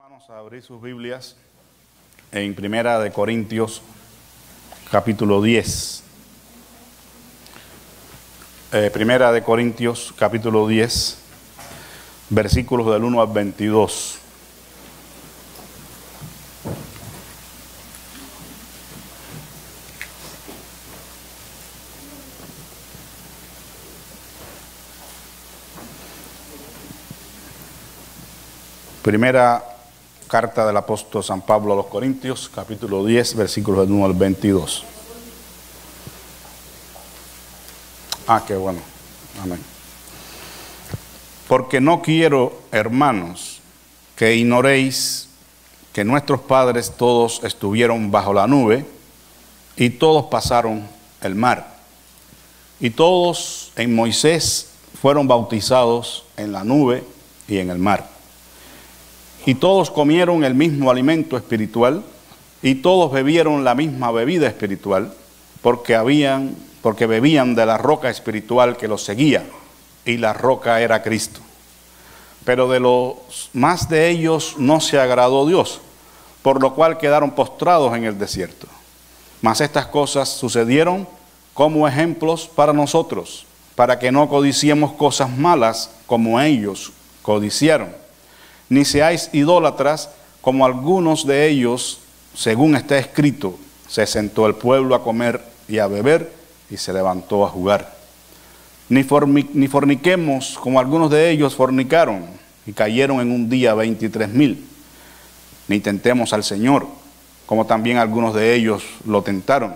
Vamos a abrir sus Biblias en Primera de Corintios, capítulo 10. Primera de Corintios, capítulo 10, versículos del 1 al 22. Primera carta del apóstol San Pablo a los Corintios, capítulo 10, versículos del 1 al 22. Qué bueno. Amén. Porque no quiero, hermanos, que ignoréis que nuestros padres todos estuvieron bajo la nube y todos pasaron el mar. Y todos en Moisés fueron bautizados en la nube y en el mar. Y todos comieron el mismo alimento espiritual, y todos bebieron la misma bebida espiritual, porque bebían de la roca espiritual que los seguía, y la roca era Cristo. Pero de los más de ellos no se agradó Dios, por lo cual quedaron postrados en el desierto. Mas estas cosas sucedieron como ejemplos para nosotros, para que no codiciemos cosas malas como ellos codiciaron. Ni seáis idólatras como algunos de ellos, según está escrito, se sentó el pueblo a comer y a beber y se levantó a jugar. Ni forniquemos como algunos de ellos fornicaron y cayeron en un día 23,000. Ni tentemos al Señor, como también algunos de ellos lo tentaron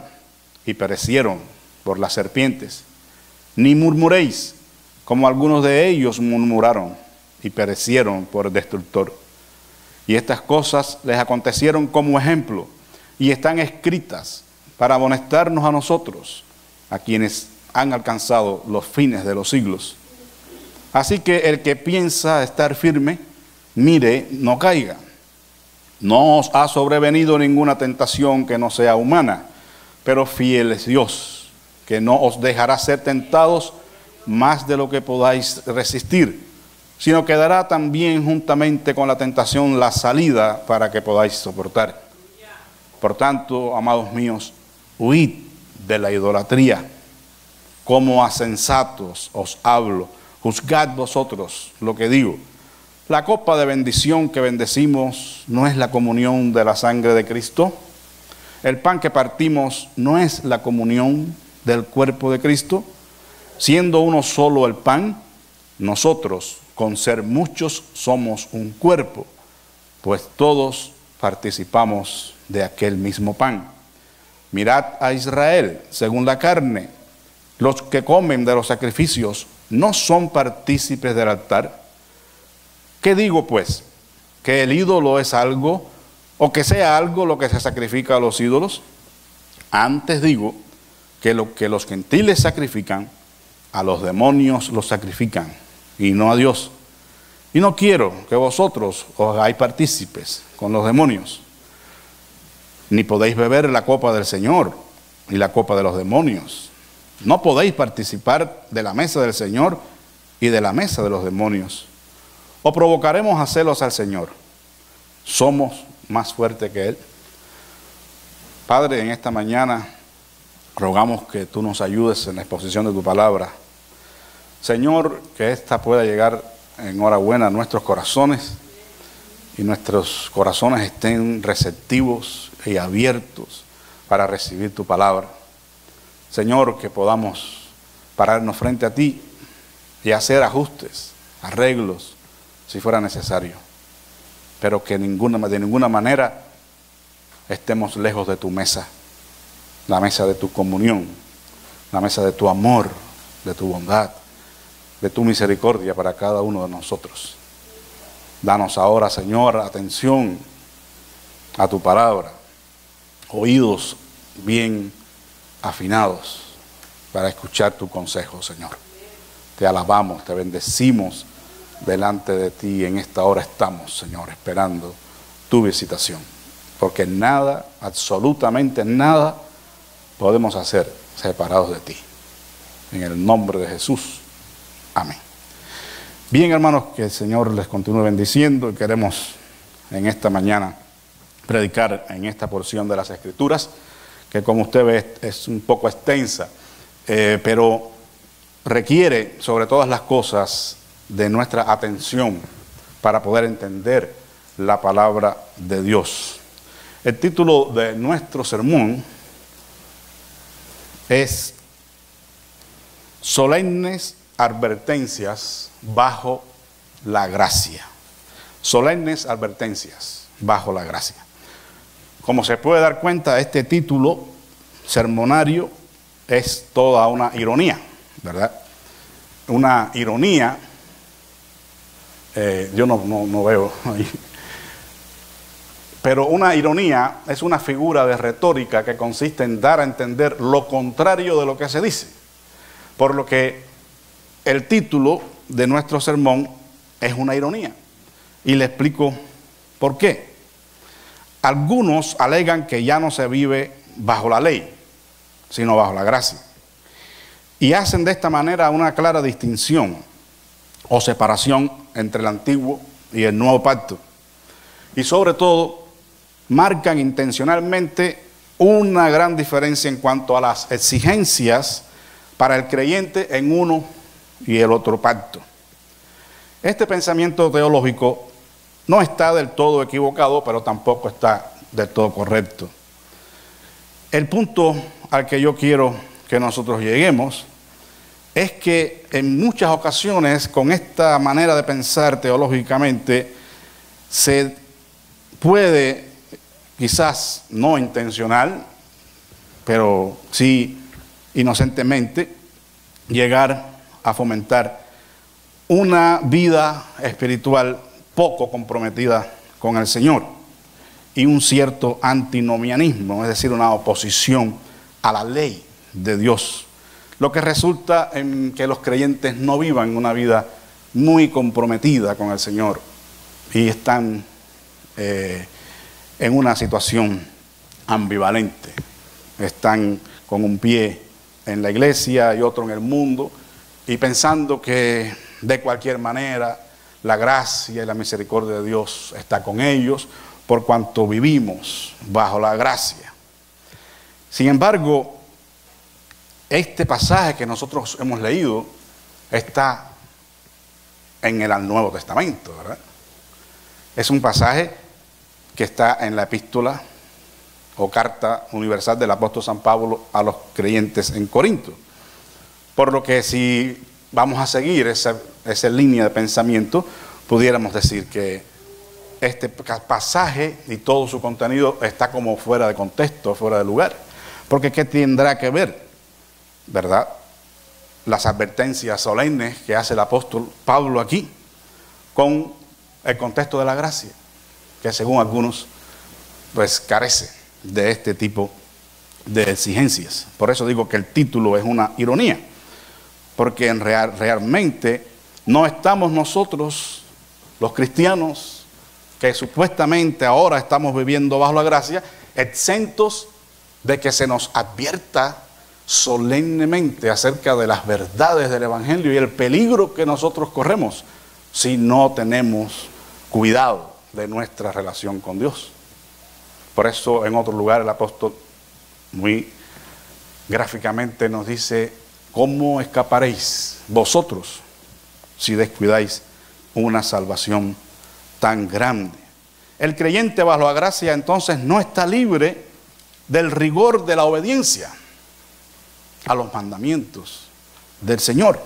y perecieron por las serpientes. Ni murmuréis como algunos de ellos murmuraron y perecieron por el destructor. Y estas cosas les acontecieron como ejemplo, y están escritas para amonestarnos a nosotros, a quienes han alcanzado los fines de los siglos. Así que el que piensa estar firme, mire, no caiga. No os ha sobrevenido ninguna tentación que no sea humana, pero fiel es Dios, que no os dejará ser tentados más de lo que podáis resistir, sino que dará también juntamente con la tentación la salida para que podáis soportar. Por tanto, amados míos, huid de la idolatría. Como a sensatos os hablo, juzgad vosotros lo que digo. La copa de bendición que bendecimos no es la comunión de la sangre de Cristo. El pan que partimos no es la comunión del cuerpo de Cristo. Siendo uno solo el pan, nosotros, con ser muchos, somos un cuerpo, pues todos participamos de aquel mismo pan. Mirad a Israel según la carne. Los que comen de los sacrificios no son partícipes del altar. ¿Qué digo pues? ¿Que el ídolo es algo, o que sea algo lo que se sacrifica a los ídolos? Antes digo que lo que los gentiles sacrifican, a los demonios los sacrifican, y no a Dios. Y no quiero que vosotros os hagáis partícipes con los demonios, ni podéis beber la copa del Señor y la copa de los demonios. No podéis participar de la mesa del Señor y de la mesa de los demonios. ¿O provocaremos a celos al Señor? ¿Somos más fuertes que Él? Padre, en esta mañana rogamos que tú nos ayudes en la exposición de tu palabra. Señor, que esta pueda llegar en hora buena a nuestros corazones, y nuestros corazones estén receptivos y abiertos para recibir tu palabra. Señor, que podamos pararnos frente a ti y hacer ajustes, arreglos, si fuera necesario, pero que de ninguna manera estemos lejos de tu mesa, la mesa de tu comunión, la mesa de tu amor, de tu bondad, de tu misericordia para cada uno de nosotros. Danos ahora, Señor, atención a tu palabra, oídos bien afinados para escuchar tu consejo, Señor. Te alabamos, te bendecimos delante de ti. En esta hora estamos, Señor, esperando tu visitación, porque nada, absolutamente nada, podemos hacer separados de ti. En el nombre de Jesús. Amén. Bien, hermanos, que el Señor les continúe bendiciendo, y queremos en esta mañana predicar en esta porción de las Escrituras, que como usted ve es un poco extensa, pero requiere sobre todas las cosas de nuestra atención para poder entender la palabra de Dios. El título de nuestro sermón es Solemnes advertencias bajo la gracia. Solemnes advertencias bajo la gracia. Como se puede dar cuenta, este título sermonario es toda una ironía, ¿verdad? Una ironía, yo no veo ahí, pero una ironía es una figura de retórica que consiste en dar a entender lo contrario de lo que se dice. Por lo que el título de nuestro sermón es una ironía. Y le explico por qué. Algunos alegan que ya no se vive bajo la ley, sino bajo la gracia. Y hacen de esta manera una clara distinción o separación entre el antiguo y el nuevo pacto. Y sobre todo, marcan intencionalmente una gran diferencia en cuanto a las exigencias para el creyente en uno y el otro pacto. Este pensamiento teológico no está del todo equivocado, pero tampoco está del todo correcto. El punto al que yo quiero que nosotros lleguemos es que en muchas ocasiones con esta manera de pensar teológicamente se puede, quizás no intencional, pero sí inocentemente, llegar a fomentar una vida espiritual poco comprometida con el Señor y un cierto antinomianismo, es decir, una oposición a la ley de Dios, lo que resulta en que los creyentes no vivan una vida muy comprometida con el Señor y están en una situación ambivalente. Están con un pie en la iglesia y otro en el mundo y pensando que de cualquier manera la gracia y la misericordia de Dios está con ellos por cuanto vivimos bajo la gracia. Sin embargo, este pasaje que nosotros hemos leído está en el Nuevo Testamento, ¿verdad? Es un pasaje que está en la epístola o carta universal del apóstol San Pablo a los creyentes en Corinto. Por lo que si vamos a seguir esa línea de pensamiento, pudiéramos decir que este pasaje y todo su contenido está como fuera de contexto, fuera de lugar. Porque ¿qué tendrá que ver, verdad, las advertencias solemnes que hace el apóstol Pablo aquí con el contexto de la gracia, que según algunos pues carece de este tipo de exigencias? Por eso digo que el título es una ironía, porque realmente no estamos nosotros, los cristianos, que supuestamente ahora estamos viviendo bajo la gracia, exentos de que se nos advierta solemnemente acerca de las verdades del Evangelio y el peligro que nosotros corremos si no tenemos cuidado de nuestra relación con Dios. Por eso en otro lugar el apóstol muy gráficamente nos dice: ¿cómo escaparéis vosotros si descuidáis una salvación tan grande? El creyente bajo la gracia entonces no está libre del rigor de la obediencia a los mandamientos del Señor.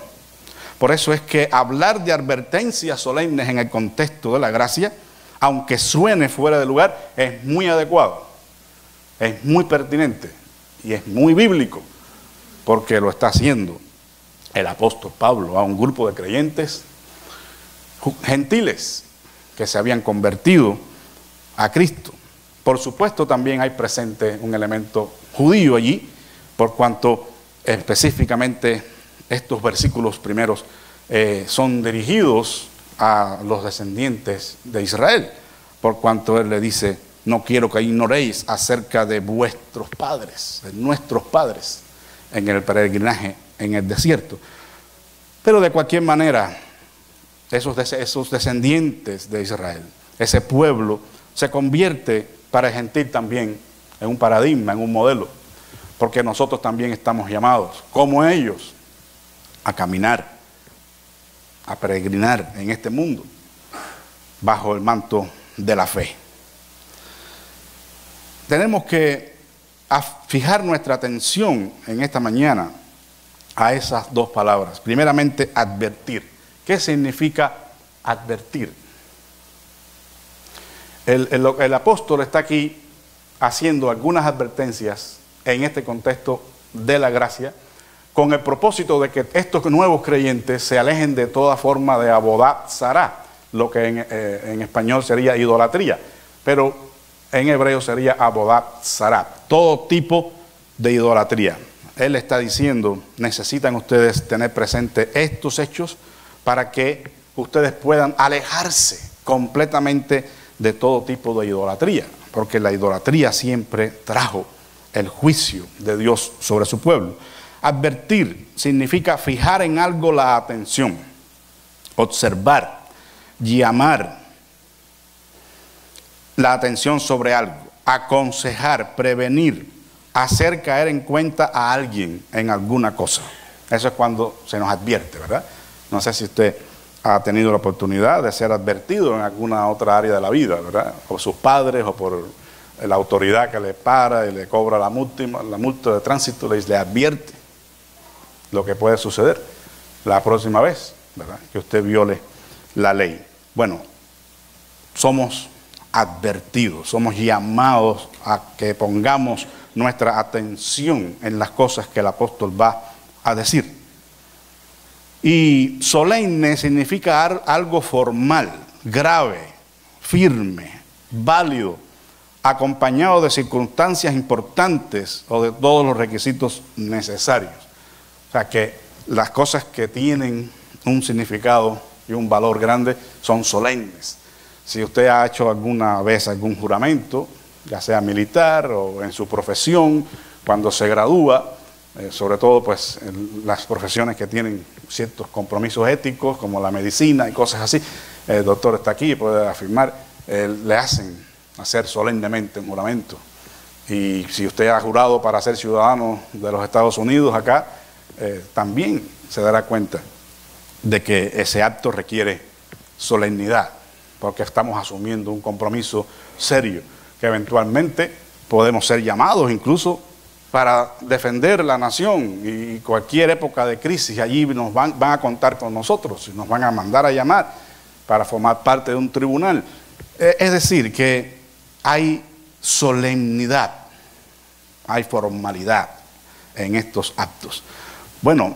Por eso es que hablar de advertencias solemnes en el contexto de la gracia, aunque suene fuera de lugar, es muy adecuado, es muy pertinente y es muy bíblico, porque lo está haciendo el apóstol Pablo a un grupo de creyentes gentiles que se habían convertido a Cristo. Por supuesto, también hay presente un elemento judío allí, por cuanto específicamente estos versículos primeros son dirigidos a los descendientes de Israel, por cuanto él le dice: no quiero que ignoréis acerca de vuestros padres, de nuestros padres, en el peregrinaje en el desierto. Pero de cualquier manera, esos descendientes de Israel ese pueblo, se convierte para el gentil también en un paradigma, en un modelo, porque nosotros también estamos llamados, como ellos, a caminar, a peregrinar en este mundo, bajo el manto de la fe. Tenemos que fijar nuestra atención en esta mañana a esas dos palabras. Primeramente, advertir. ¿Qué significa advertir? El apóstol está aquí haciendo algunas advertencias en este contexto de la gracia, con el propósito de que estos nuevos creyentes se alejen de toda forma de avodat zará, lo que en español sería idolatría, pero en hebreo sería avodat zará, todo tipo de idolatría. Él está diciendo, necesitan ustedes tener presente estos hechos para que ustedes puedan alejarse completamente de todo tipo de idolatría, porque la idolatría siempre trajo el juicio de Dios sobre su pueblo. Advertir significa fijar en algo la atención, observar, llamar la atención sobre algo, aconsejar, prevenir, hacer caer en cuenta a alguien en alguna cosa. Eso es cuando se nos advierte, ¿verdad? No sé si usted ha tenido la oportunidad de ser advertido en alguna otra área de la vida, ¿verdad? Por sus padres o por la autoridad que le para y le cobra la multa de tránsito, le advierte lo que puede suceder la próxima vez, ¿verdad?, que usted viole la ley. Bueno, somos advertidos, somos llamados a que pongamos nuestra atención en las cosas que el apóstol va a decir. Y solemne significa algo formal, grave, firme, válido, acompañado de circunstancias importantes o de todos los requisitos necesarios. O sea que las cosas que tienen un significado y un valor grande son solemnes. Si usted ha hecho alguna vez algún juramento, ya sea militar o en su profesión, cuando se gradúa, sobre todo pues en las profesiones que tienen ciertos compromisos éticos como la medicina y cosas así, el doctor está aquí y puede afirmar, le hacen hacer solemnemente un juramento. Y si usted ha jurado para ser ciudadano de los Estados Unidos acá, también se dará cuenta de que ese acto requiere solemnidad, porque estamos asumiendo un compromiso serio, que eventualmente podemos ser llamados incluso para defender la nación, y cualquier época de crisis allí nos van a contar con nosotros, y nos van a mandar a llamar para formar parte de un tribunal. Es decir, que hay solemnidad, hay formalidad en estos actos. Bueno,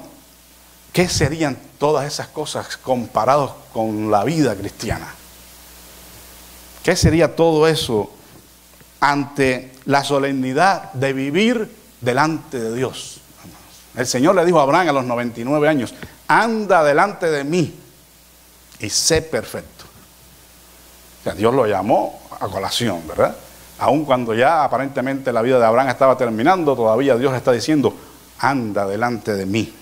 ¿qué serían todas esas cosas comparados con la vida cristiana? ¿Qué sería todo eso ante la solemnidad de vivir delante de Dios? El Señor le dijo a Abraham a los 99 años, anda delante de mí y sé perfecto. O sea, Dios lo llamó a colación, ¿verdad? Aun cuando ya aparentemente la vida de Abraham estaba terminando, todavía Dios le está diciendo, anda delante de mí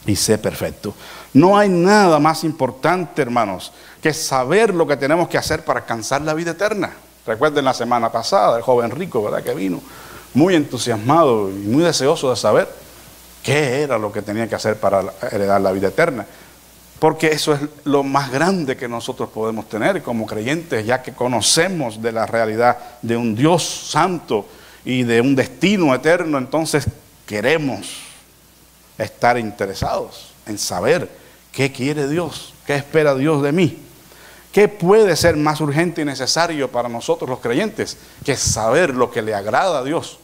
y sé perfecto. No hay nada más importante, hermanos, que saber lo que tenemos que hacer para alcanzar la vida eterna. Recuerden la semana pasada, el joven rico, ¿verdad?, que vino muy entusiasmado y muy deseoso de saber qué era lo que tenía que hacer para heredar la vida eterna. Porque eso es lo más grande que nosotros podemos tener como creyentes, ya que conocemos de la realidad de un Dios santo y de un destino eterno. Entonces queremos estar interesados en saber qué quiere Dios, qué espera Dios de mí. ¿Qué puede ser más urgente y necesario para nosotros los creyentes que saber lo que le agrada a Dios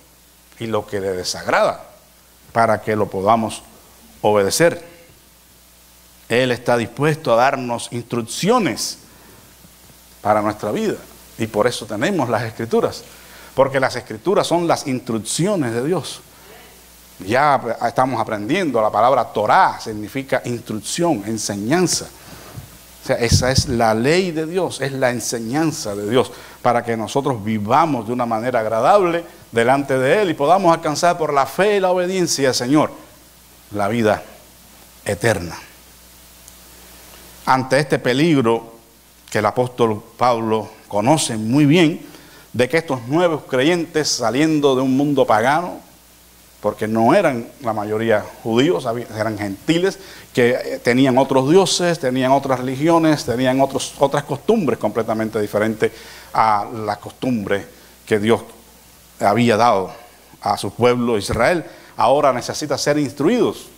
y lo que le desagrada para que lo podamos obedecer? Él está dispuesto a darnos instrucciones para nuestra vida, y por eso tenemos las Escrituras, porque las Escrituras son las instrucciones de Dios. Ya estamos aprendiendo, la palabra Torá significa instrucción, enseñanza. O sea, esa es la ley de Dios, es la enseñanza de Dios, para que nosotros vivamos de una manera agradable delante de Él y podamos alcanzar por la fe y la obediencia al Señor la vida eterna. Ante este peligro que el apóstol Pablo conoce muy bien, de que estos nuevos creyentes saliendo de un mundo pagano, porque no eran la mayoría judíos, eran gentiles que tenían otros dioses, tenían otras religiones, tenían otras costumbres completamente diferentes a la costumbre que Dios había dado a su pueblo Israel. Ahora necesita ser instruidos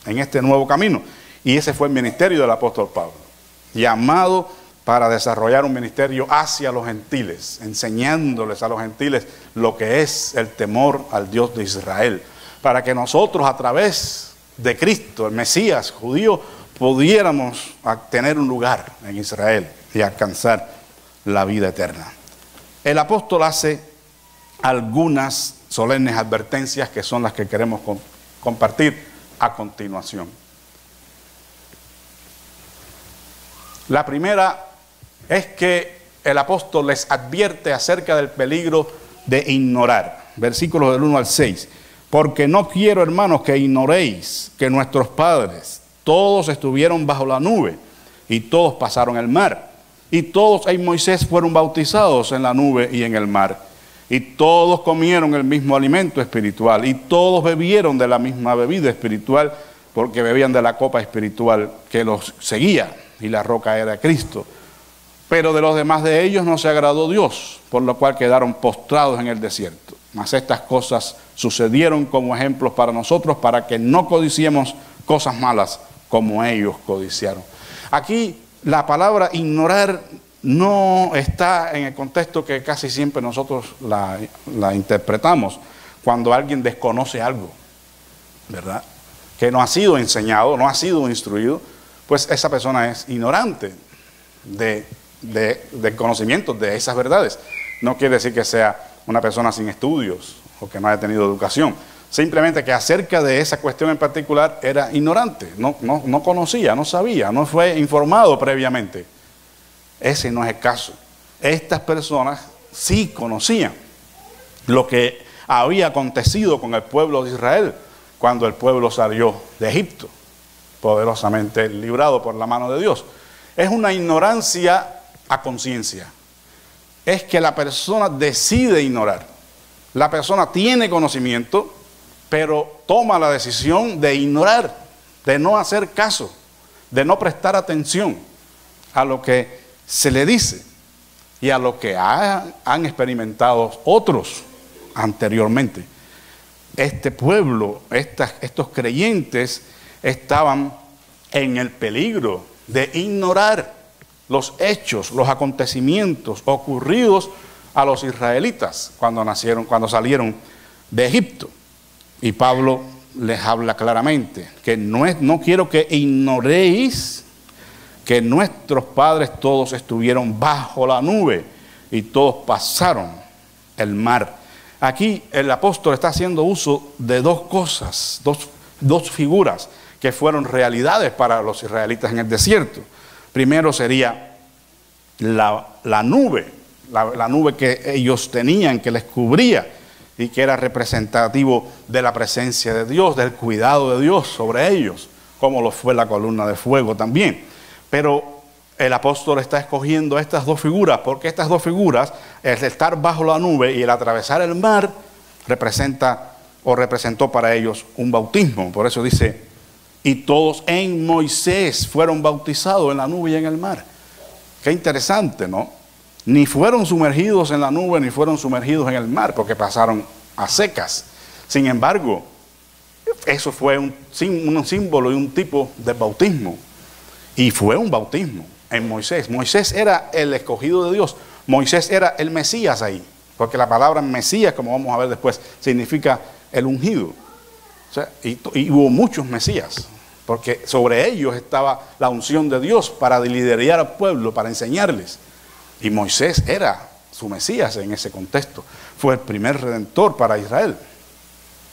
en este nuevo camino. Y ese fue el ministerio del apóstol Pablo, llamado para desarrollar un ministerio hacia los gentiles, enseñándoles a los gentiles lo que es el temor al Dios de Israel, para que nosotros a través de Cristo, el Mesías judío, pudiéramos tener un lugar en Israel y alcanzar la vida eterna. El apóstol hace algunas solemnes advertencias que son las que queremos compartir a continuación. La primera es que el apóstol les advierte acerca del peligro de ignorar. Versículos del 1 al 6. Porque no quiero, hermanos, que ignoréis que nuestros padres todos estuvieron bajo la nube y todos pasaron el mar. Y todos en Moisés fueron bautizados en la nube y en el mar. Y todos comieron el mismo alimento espiritual y todos bebieron de la misma bebida espiritual, porque bebían de la copa espiritual que los seguía, y la roca era Cristo. Pero de los demás de ellos no se agradó Dios, por lo cual quedaron postrados en el desierto. Mas estas cosas sucedieron como ejemplos para nosotros, para que no codiciemos cosas malas como ellos codiciaron. Aquí la palabra ignorar no está en el contexto que casi siempre nosotros la interpretamos, cuando alguien desconoce algo, ¿verdad? Que no ha sido enseñado, no ha sido instruido, pues esa persona es ignorante de conocimiento de esas verdades. No quiere decir que sea una persona sin estudios o que no haya tenido educación. Simplemente que acerca de esa cuestión en particular era ignorante, no conocía, no sabía, no fue informado previamente. Ese no es el caso. Estas personas sí conocían lo que había acontecido con el pueblo de Israel cuando el pueblo salió de Egipto, poderosamente librado por la mano de Dios. Es una ignorancia a conciencia. Es que la persona decide ignorar. La persona tiene conocimiento, pero toma la decisión de ignorar, de no hacer caso, de no prestar atención a lo que se le dice y a lo que han experimentado otros anteriormente. Este pueblo, estos creyentes estaban en el peligro de ignorar los hechos, los acontecimientos ocurridos a los israelitas cuando salieron de Egipto. Y Pablo les habla claramente que no quiero que ignoréis que nuestros padres todos estuvieron bajo la nube y todos pasaron el mar. Aquí el apóstol está haciendo uso de dos cosas, dos figuras que fueron realidades para los israelitas en el desierto. Primero sería la nube, la nube que ellos tenían, que les cubría y que era representativo de la presencia de Dios, del cuidado de Dios sobre ellos, como lo fue la columna de fuego también. Pero el apóstol está escogiendo estas dos figuras, porque estas dos figuras, el estar bajo la nube y el atravesar el mar, representó para ellos un bautismo. Por eso dice, y todos en Moisés fueron bautizados en la nube y en el mar. Qué interesante, ¿no? Ni fueron sumergidos en la nube, ni fueron sumergidos en el mar, porque pasaron a secas. Sin embargo, eso fue un símbolo y un tipo de bautismo. Y fue un bautismo en Moisés. Moisés era el escogido de Dios. Moisés era el Mesías ahí. Porque la palabra Mesías, como vamos a ver después, significa el ungido. O sea, y hubo muchos Mesías. Porque sobre ellos estaba la unción de Dios para liderar al pueblo, para enseñarles. Y Moisés era su Mesías en ese contexto. Fue el primer redentor para Israel.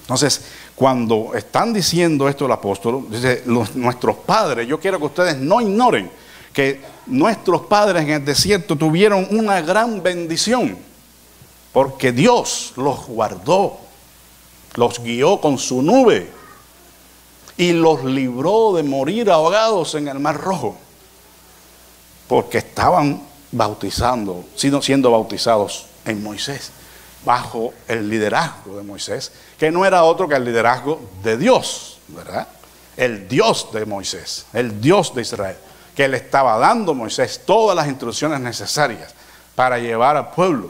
Entonces, cuando están diciendo esto el apóstol, dice, nuestros padres, yo quiero que ustedes no ignoren que nuestros padres en el desierto tuvieron una gran bendición, porque Dios los guardó, los guió con su nube y los libró de morir ahogados en el Mar Rojo. porque estaban siendo bautizados en Moisés, bajo el liderazgo de Moisés, que no era otro que el liderazgo de Dios, ¿verdad? El Dios de Moisés, el Dios de Israel, que le estaba dando a Moisés todas las instrucciones necesarias para llevar al pueblo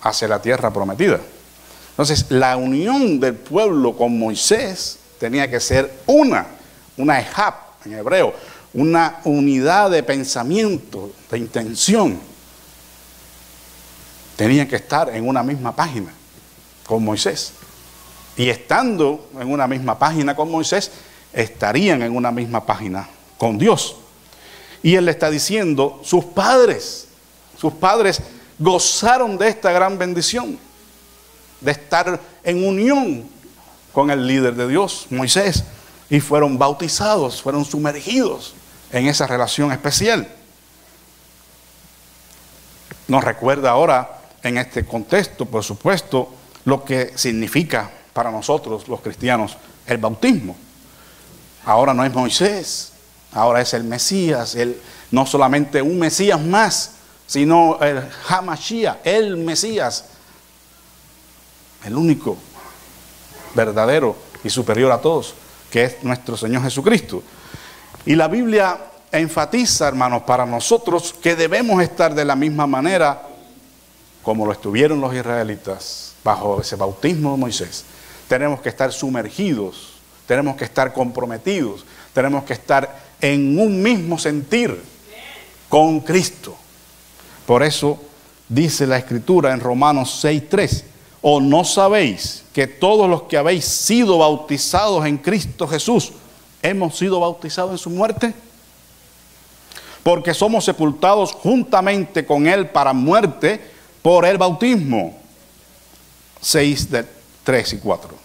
hacia la tierra prometida. Entonces, la unión del pueblo con Moisés tenía que ser una ejab en hebreo, una unidad de pensamiento, de intención. Tenían que estar en una misma página con Moisés. Y estando en una misma página con Moisés, estarían en una misma página con Dios. Y él le está diciendo, sus padres gozaron de esta gran bendición, de estar en unión con el líder de Dios, Moisés, y fueron bautizados, fueron sumergidos en esa relación especial. Nos recuerda ahora, en este contexto, por supuesto, lo que significa para nosotros los cristianos el bautismo. Ahora no es Moisés, ahora es el Mesías, no solamente un Mesías más, sino el Hamashiach, el Mesías, el único, verdadero y superior a todos, que es nuestro Señor Jesucristo. Y la Biblia enfatiza, hermanos, para nosotros que debemos estar de la misma manera como lo estuvieron los israelitas bajo ese bautismo de Moisés. Tenemos que estar sumergidos, tenemos que estar comprometidos, tenemos que estar en un mismo sentir con Cristo. Por eso dice la Escritura en Romanos 6:3, ¿o no sabéis que todos los que habéis sido bautizados en Cristo Jesús, hemos sido bautizados en su muerte? Porque somos sepultados juntamente con Él para muerte por el bautismo. 6:3 y 4.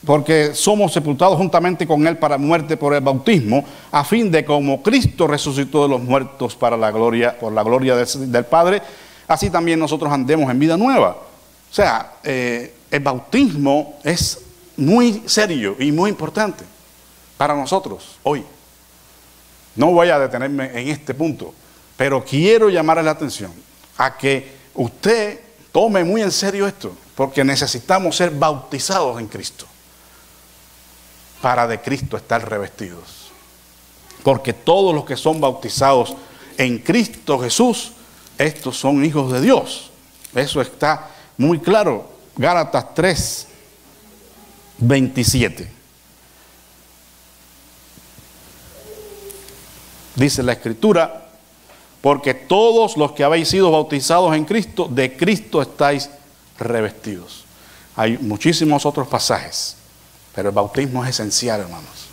Porque somos sepultados juntamente con Él para muerte por el bautismo, a fin de como Cristo resucitó de los muertos por la gloria del Padre, así también nosotros andemos en vida nueva. O sea, el bautismo es muy serio y muy importante para nosotros hoy. No voy a detenerme en este punto, pero quiero llamarle la atención a que usted tome muy en serio esto, porque necesitamos ser bautizados en Cristo para de Cristo estar revestidos. Porque todos los que son bautizados en Cristo Jesús, estos son hijos de Dios. Eso está muy claro. Gálatas 3:27. Dice la Escritura, porque todos los que habéis sido bautizados en Cristo, de Cristo estáis revestidos. Hay muchísimos otros pasajes, pero el bautismo es esencial, hermanos,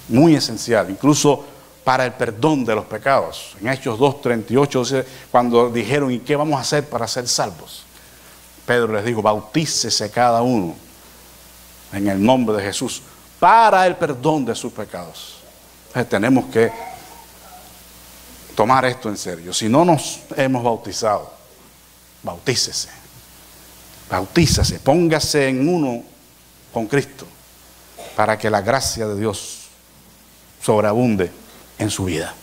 muy esencial, incluso para el perdón de los pecados. En Hechos 2:38, cuando dijeron, ¿y qué vamos a hacer para ser salvos? Pedro les dijo, bautícese cada uno en el nombre de Jesús para el perdón de sus pecados. Entonces tenemos que tomar esto en serio. Si no nos hemos bautizado, bautícese, póngase en uno con Cristo, para que la gracia de Dios sobreabunde en su vida.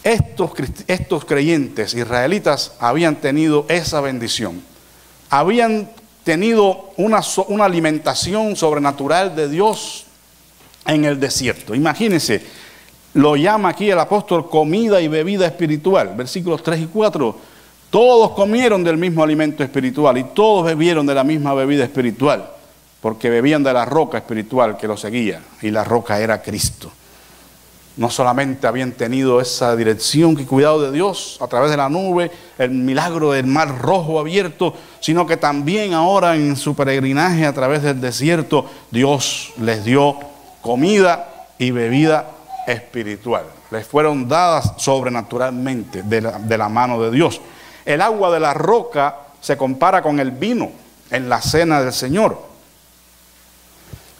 Estos creyentes israelitas habían tenido esa bendición, habían tenido una alimentación sobrenatural de Dios en el desierto. Imagínense, lo llama aquí el apóstol comida y bebida espiritual, versículos 3 y 4. Todos comieron del mismo alimento espiritual y todos bebieron de la misma bebida espiritual, porque bebían de la roca espiritual que los seguía, y la roca era Cristo. No solamente habían tenido esa dirección y cuidado de Dios a través de la nube, el milagro del mar rojo abierto, sino que también ahora en su peregrinaje a través del desierto, Dios les dio comida y bebida espiritual. Les fueron dadas sobrenaturalmente de la mano de Dios. El agua de la roca se compara con el vino en la cena del Señor.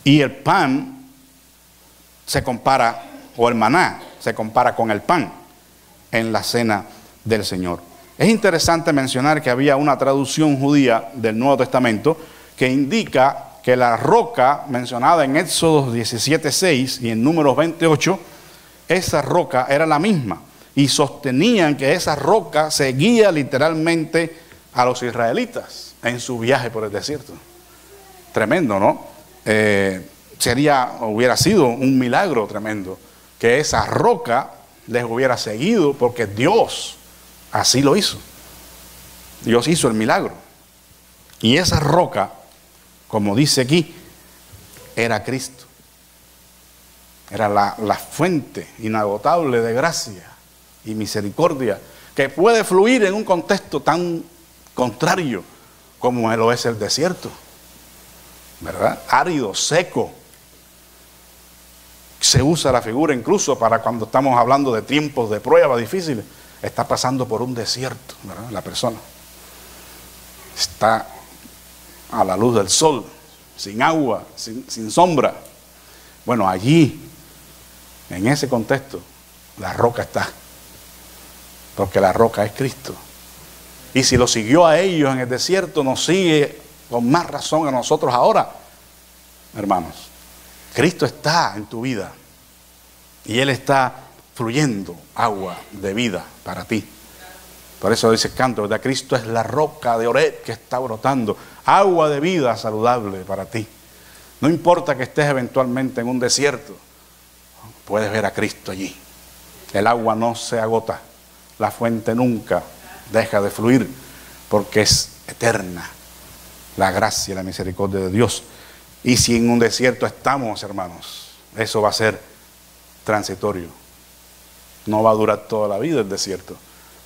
Y el pan se compara, o el maná se compara con el pan en la cena del Señor. Es interesante mencionar que había una traducción judía del Nuevo Testamento que indica que la roca mencionada en Éxodo 17:6 y en Números 28 esa roca era la misma y sostenían que esa roca seguía literalmente a los israelitas en su viaje por el desierto. Tremendo, ¿no? Hubiera sido un milagro tremendo que esa roca les hubiera seguido, porque Dios así lo hizo. Dios hizo el milagro. Y esa roca, como dice aquí, era Cristo. Era la fuente inagotable de gracia y misericordia que puede fluir en un contexto tan contrario como lo es el desierto, ¿verdad? Árido, seco. Se usa la figura incluso para cuando estamos hablando de tiempos de prueba difíciles. Está pasando por un desierto, ¿verdad? La persona está a la luz del sol, sin agua, sin sombra. Bueno, allí, en ese contexto, la roca está, porque la roca es Cristo. Y si lo siguió a ellos en el desierto, nos sigue con más razón a nosotros ahora, hermanos. Cristo está en tu vida y Él está fluyendo agua de vida para ti. Por eso dice el canto, ¿verdad? Cristo es la roca de Oreb que está brotando, agua de vida saludable para ti. No importa que estés eventualmente en un desierto, puedes ver a Cristo allí. El agua no se agota, la fuente nunca deja de fluir, porque es eterna la gracia y la misericordia de Dios. Y si en un desierto estamos, hermanos, eso va a ser transitorio. No va a durar toda la vida el desierto.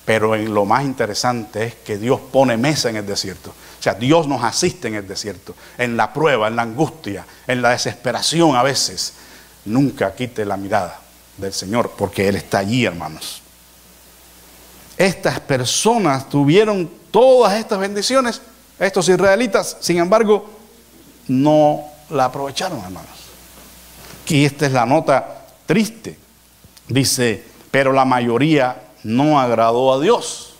Pero lo más interesante es que Dios pone mesa en el desierto. O sea, Dios nos asiste en el desierto, en la prueba, en la angustia, en la desesperación a veces. Nunca quite la mirada del Señor, porque Él está allí, hermanos. Estas personas tuvieron todas estas bendiciones, estos israelitas, sin embargo, no la aprovecharon, hermanos. Y esta es la nota triste. Dice, pero la mayoría no agradó a Dios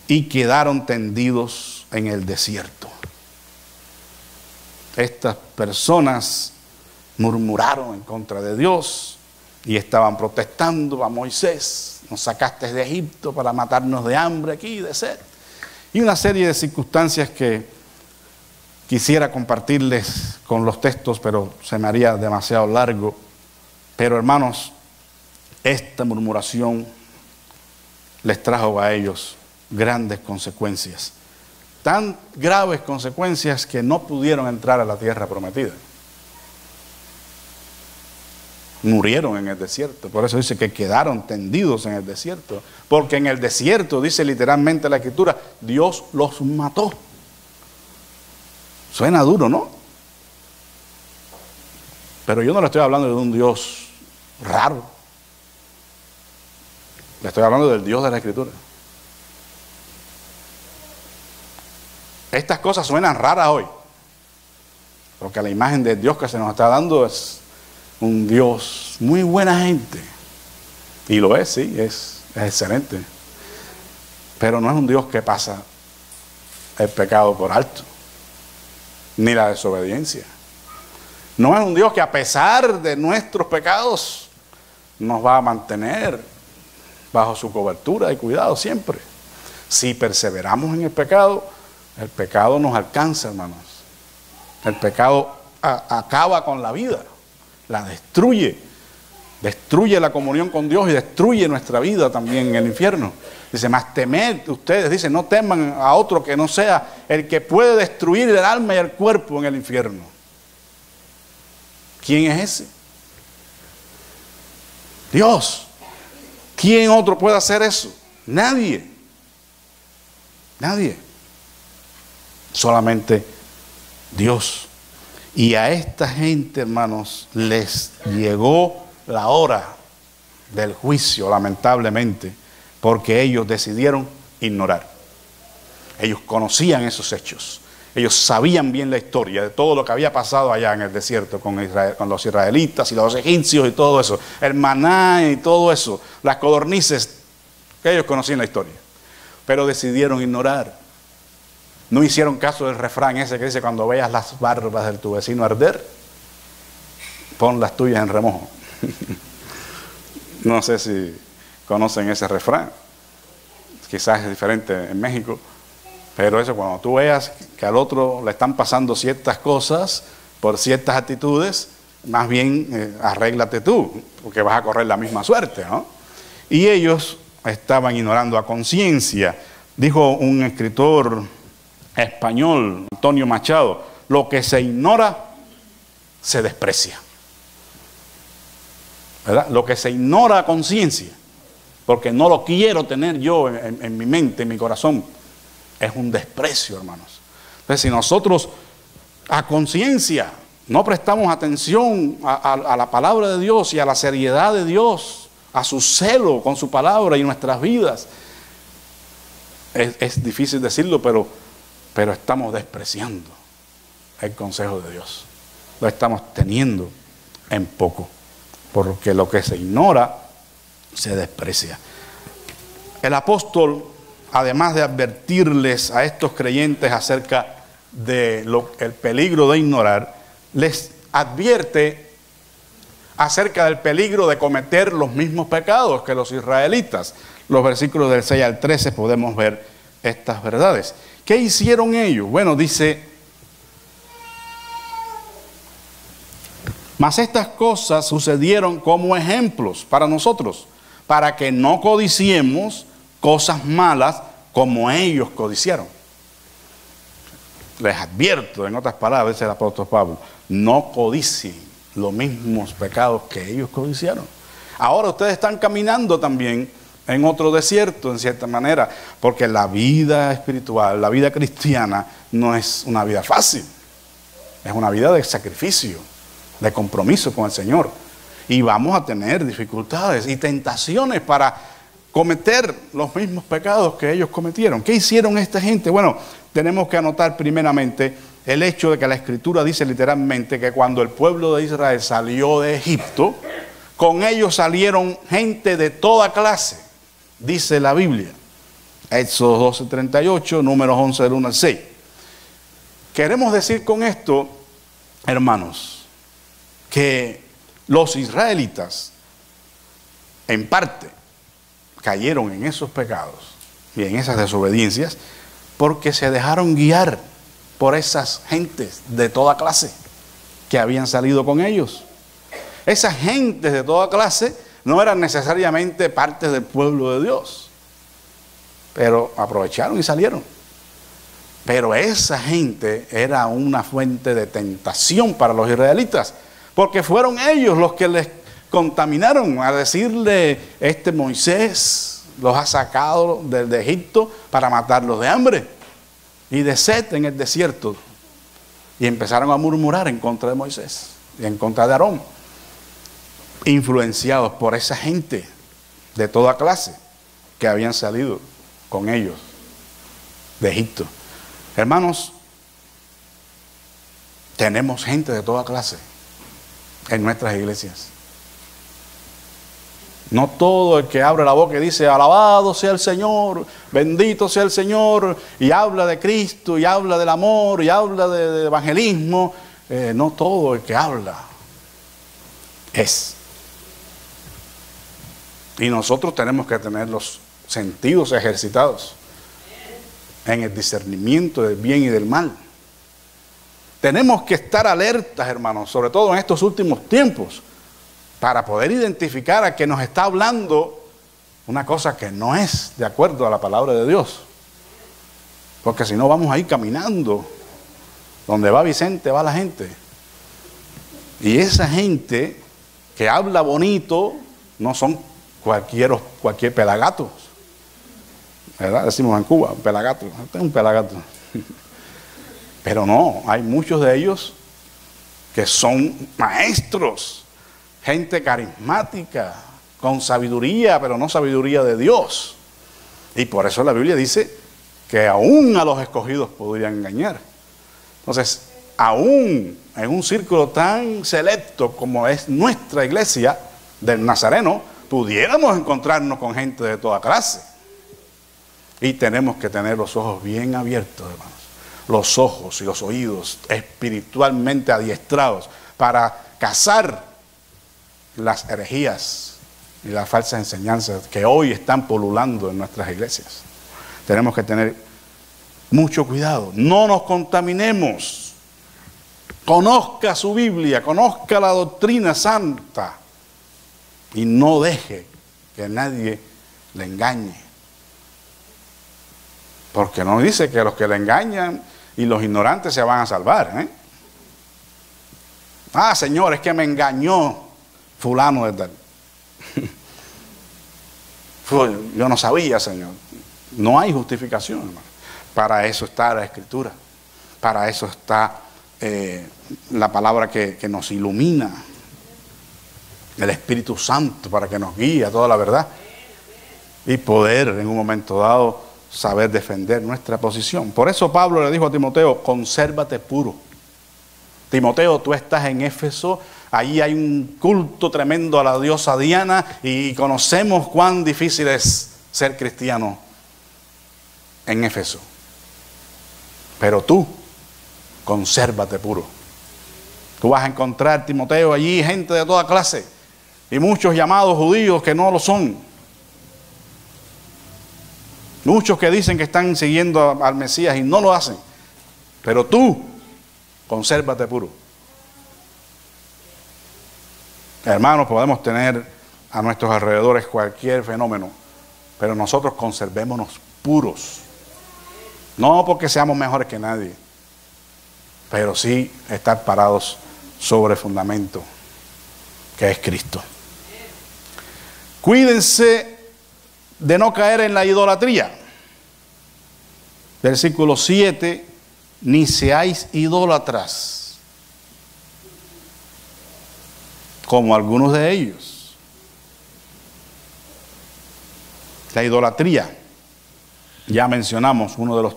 y quedaron tendidos en el desierto. Estas personas murmuraron en contra de Dios y estaban protestando a Moisés: nos sacaste de Egipto para matarnos de hambre aquí y de sed. Y una serie de circunstancias que quisiera compartirles con los textos, pero se me haría demasiado largo. Pero hermanos, esta murmuración les trajo a ellos grandes consecuencias, tan graves consecuencias que no pudieron entrar a la tierra prometida. Murieron en el desierto. Por eso dice que quedaron tendidos en el desierto, porque en el desierto, dice literalmente la Escritura, Dios los mató. Suena duro, ¿no? Pero yo no le estoy hablando de un Dios raro. Le estoy hablando del Dios de la Escritura. Estas cosas suenan raras hoy, porque la imagen de Dios que se nos está dando es un Dios muy buena gente. Y lo es, sí, es excelente. Pero no es un Dios que pasa el pecado por alto, ni la desobediencia. No es un Dios que a pesar de nuestros pecados nos va a mantener bajo su cobertura y cuidado siempre. Si perseveramos en el pecado nos alcanza, hermanos. El pecado acaba con la vida, la destruye la comunión con Dios y destruye nuestra vida también en el infierno. Dice, más temed ustedes, dice, no teman a otro que no sea el que puede destruir el alma y el cuerpo en el infierno. ¿Quién es ese? Dios. ¿Quién otro puede hacer eso? Nadie. Nadie. Solamente Dios. Y a esta gente, hermanos, les llegó la hora del juicio, lamentablemente, porque ellos decidieron ignorar. Ellos conocían esos hechos. Ellos sabían bien la historia de todo lo que había pasado allá en el desierto con los israelitas y los egipcios y todo eso. El maná y todo eso. Las codornices, que ellos conocían la historia. Pero decidieron ignorar. No hicieron caso del refrán ese que dice: cuando veas las barbas de tu vecino arder, pon las tuyas en remojo. No sé si conocen ese refrán. Quizás es diferente en México. Pero eso, cuando tú veas que al otro le están pasando ciertas cosas por ciertas actitudes, más bien arréglate tú, porque vas a correr la misma suerte, ¿no? Y ellos estaban ignorando a conciencia. Dijo un escritor español, Antonio Machado, lo que se ignora se desprecia. ¿Verdad? Lo que se ignora a conciencia, porque no lo quiero tener yo en mi mente, en mi corazón, es un desprecio, hermanos. Entonces, si nosotros a conciencia no prestamos atención a la palabra de Dios y a la seriedad de Dios, a su celo con su palabra y nuestras vidas, es difícil decirlo, pero estamos despreciando el consejo de Dios. Lo estamos teniendo en poco, porque lo que se ignora se desprecia. El apóstol, además de advertirles a estos creyentes acerca del peligro de ignorar, les advierte acerca del peligro de cometer los mismos pecados que los israelitas. Los versículos del 6 al 13 podemos ver estas verdades. ¿Qué hicieron ellos? Bueno, dice: mas estas cosas sucedieron como ejemplos para nosotros, para que no codiciemos cosas malas como ellos codiciaron. Les advierto, en otras palabras, dice el apóstol Pablo, no codicien los mismos pecados que ellos codiciaron. Ahora ustedes están caminando también en otro desierto, en cierta manera, porque la vida espiritual, la vida cristiana, no es una vida fácil. Es una vida de sacrificio, de compromiso con el Señor. Y vamos a tener dificultades y tentaciones para cometer los mismos pecados que ellos cometieron. ¿Qué hicieron esta gente? Bueno, tenemos que anotar primeramente el hecho de que la Escritura dice literalmente que cuando el pueblo de Israel salió de Egipto, con ellos salieron gente de toda clase, dice la Biblia. Éxodo 12:38, Números 11 del 1 al 6. Queremos decir con esto, hermanos, que los israelitas, en parte, cayeron en esos pecados y en esas desobediencias porque se dejaron guiar por esas gentes de toda clase que habían salido con ellos. Esas gentes de toda clase no eran necesariamente parte del pueblo de Dios, pero aprovecharon y salieron. Pero esa gente era una fuente de tentación para los israelitas, porque fueron ellos los que les contaminaron a decirle: Moisés los ha sacado de Egipto para matarlos de hambre y de sed en el desierto. Y empezaron a murmurar en contra de Moisés y en contra de Aarón, influenciados por esa gente de toda clase que habían salido con ellos de Egipto. Hermanos, tenemos gente de toda clase en nuestras iglesias. No todo el que abre la boca y dice: alabado sea el Señor, bendito sea el Señor, y habla de Cristo, y habla del amor, y habla de evangelismo. No todo el que habla es. Y nosotros tenemos que tener los sentidos ejercitados en el discernimiento del bien y del mal. Tenemos que estar alertas, hermanos, sobre todo en estos últimos tiempos, para poder identificar a que nos está hablando una cosa que no es de acuerdo a la palabra de Dios. Porque si no, vamos a ir caminando. Donde va Vicente, va la gente. Y esa gente que habla bonito no son cualquier pelagato. ¿Verdad? Decimos en Cuba, un pelagato. Este es un pelagato. Pero no, hay muchos de ellos que son maestros, gente carismática, con sabiduría, pero no sabiduría de Dios. Y por eso la Biblia dice que aún a los escogidos podrían engañar. Entonces, aún en un círculo tan selecto como es nuestra iglesia del Nazareno, pudiéramos encontrarnos con gente de toda clase. Y tenemos que tener los ojos bien abiertos, hermanos. Los ojos y los oídos espiritualmente adiestrados para cazar las herejías y las falsas enseñanzas que hoy están pululando en nuestras iglesias. Tenemos que tener mucho cuidado. No nos contaminemos. Conozca su Biblia, conozca la doctrina santa y no deje que nadie le engañe. Porque no dice que los que le engañan y los ignorantes se van a salvar, ¿eh? Ah, Señor, es que me engañó fulano de tal. Yo no sabía, Señor. No hay justificación, hermano. Para eso está la Escritura. Para eso está la palabra que nos ilumina. El Espíritu Santo para que nos guíe a toda la verdad. Y poder en un momento dado saber defender nuestra posición. Por eso Pablo le dijo a Timoteo, consérvate puro. Timoteo, tú estás en Éfeso, allí hay un culto tremendo a la diosa Diana y conocemos cuán difícil es ser cristiano en Éfeso. Pero tú, consérvate puro. Tú vas a encontrar, Timoteo, allí gente de toda clase y muchos llamados judíos que no lo son. Muchos que dicen que están siguiendo al Mesías y no lo hacen. Pero tú, consérvate puro. Hermanos, podemos tener a nuestros alrededores cualquier fenómeno, pero nosotros conservémonos puros. No porque seamos mejores que nadie, pero sí estar parados sobre el fundamento que es Cristo. Cuídense de no caer en la idolatría. Versículo 7, ni seáis idólatras, como algunos de ellos. La idolatría, ya mencionamos, uno de los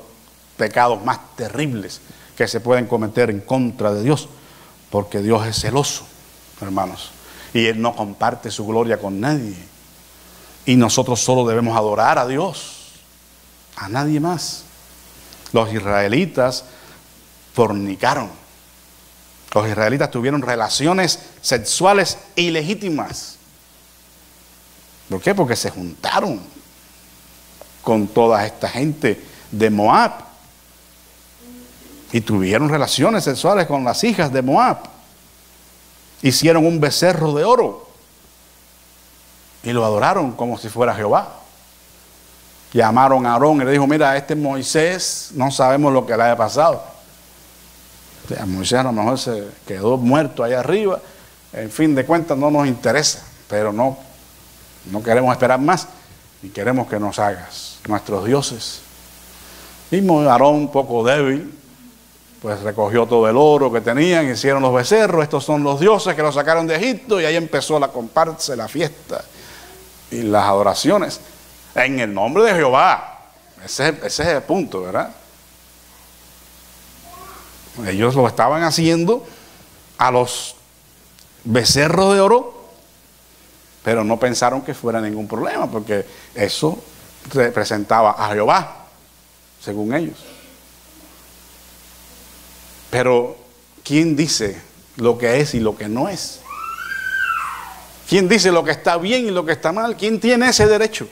pecados más terribles que se pueden cometer en contra de Dios, porque Dios es celoso, hermanos, y Él no comparte su gloria con nadie. Y nosotros solo debemos adorar a Dios, a nadie más. Los israelitas fornicaron. Los israelitas tuvieron relaciones sexuales ilegítimas. ¿Por qué? Porque se juntaron con toda esta gente de Moab y tuvieron relaciones sexuales con las hijas de Moab. Hicieron un becerro de oro y lo adoraron como si fuera Jehová. Llamaron a Aarón y le dijo, mira, este Moisés no sabemos lo que le haya pasado. O sea, Moisés a lo mejor se quedó muerto allá arriba. En fin de cuentas no nos interesa, pero no queremos esperar más y queremos que nos hagas nuestros dioses. Y Aarón, un poco débil, pues recogió todo el oro que tenían, hicieron los becerros, estos son los dioses que los sacaron de Egipto, y ahí empezó la comparsa, la fiesta y las adoraciones en el nombre de Jehová. Ese es el punto, ¿verdad? Ellos lo estaban haciendo a los becerros de oro, pero no pensaron que fuera ningún problema, porque eso representaba a Jehová, según ellos. Pero ¿quién dice lo que es y lo que no es? ¿Quién dice lo que está bien y lo que está mal? ¿Quién tiene ese derecho?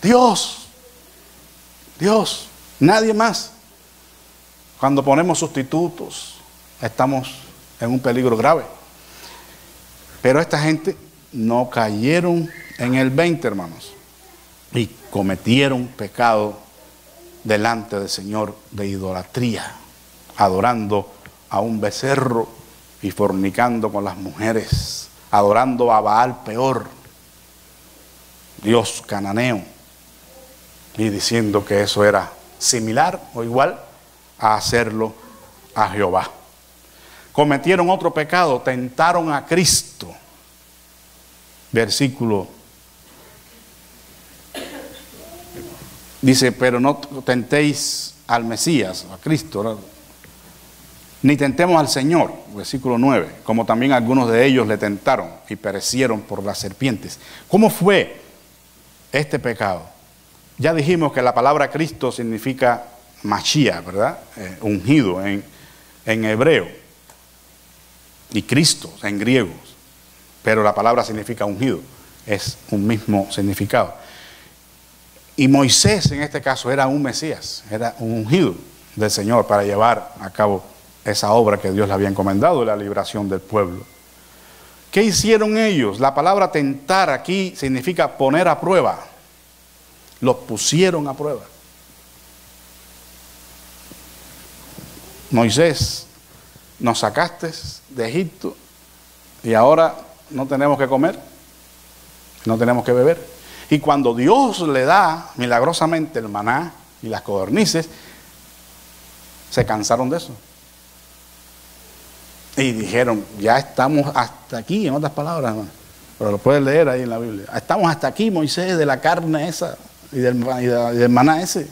Dios. Dios, nadie más. Cuando ponemos sustitutos, estamos en un peligro grave. Pero esta gente no cayeron en el 20, hermanos, y cometieron pecado delante del Señor de idolatría, adorando a un becerro y fornicando con las mujeres, adorando a Baal peor, dios cananeo, y diciendo que eso era similar o igual a hacerlo a Jehová. Cometieron otro pecado, tentaron a Cristo. Versículo dice, pero no tentéis al Mesías, a Cristo, ¿verdad? Ni tentemos al Señor, versículo 9, como también algunos de ellos le tentaron y perecieron por las serpientes. ¿Cómo fue este pecado? Ya dijimos que la palabra Cristo significa Mashiach, ¿verdad? Ungido en hebreo, y Cristo en griego. pero la palabra significa ungido, es un mismo significado. Y Moisés en este caso era un Mesías, era un ungido del Señor para llevar a cabo esa obra que Dios le había encomendado, la liberación del pueblo. ¿Qué hicieron ellos? La palabra tentar aquí significa poner a prueba. Los pusieron a prueba. Moisés, nos sacaste de Egipto y ahora no tenemos que comer, no tenemos que beber. Y cuando Dios le da milagrosamente el maná y las codornices, se cansaron de eso. Y dijeron, ya estamos hasta aquí, en otras palabras, ¿no? Pero lo puedes leer ahí en la Biblia. Estamos hasta aquí, Moisés, de la carne esa y del maná ese.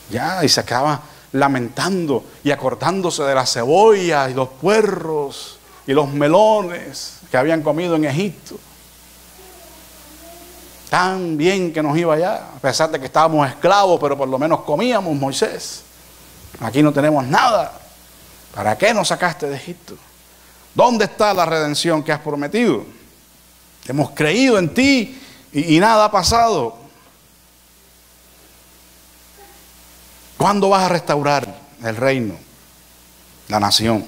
Ya, y se acaba lamentando y acordándose de las cebollas y los puerros y los melones que habían comido en Egipto. Tan bien que nos iba allá, a pesar de que estábamos esclavos, pero por lo menos comíamos, Moisés. Aquí no tenemos nada. ¿Para qué nos sacaste de Egipto? ¿Dónde está la redención que has prometido? Hemos creído en ti y nada ha pasado. ¿Cuándo vas a restaurar el reino, la nación?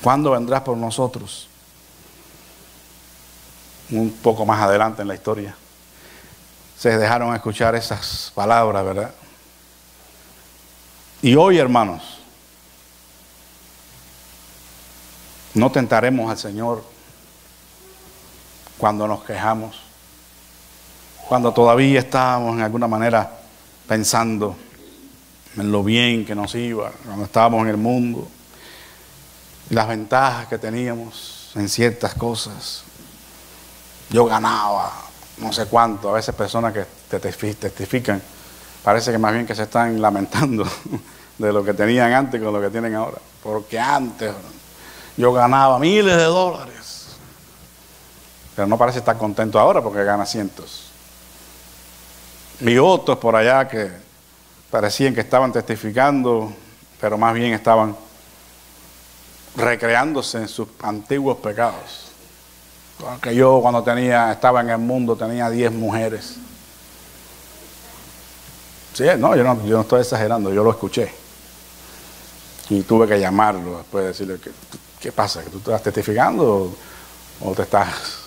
¿Cuándo vendrás por nosotros? Un poco más adelante en la historia se dejaron escuchar esas palabras, ¿verdad? Y hoy, hermanos, no tentaremos al Señor cuando nos quejamos, cuando todavía estábamos en alguna manera pensando en lo bien que nos iba, cuando estábamos en el mundo, y las ventajas que teníamos en ciertas cosas. Yo ganaba no sé cuánto, a veces personas que te testifican, parece que más bien que se están lamentando de lo que tenían antes con lo que tienen ahora, porque antes yo ganaba miles de dólares, pero no parece estar contento ahora porque gana cientos. Y otros por allá que parecían que estaban testificando, pero más bien estaban recreándose en sus antiguos pecados. Porque yo cuando estaba en el mundo tenía 10 mujeres. Sí, no, yo no estoy exagerando, yo lo escuché. Y tuve que llamarlo después de decirle, ¿qué pasa? ¿Que tú estás testificando o te estás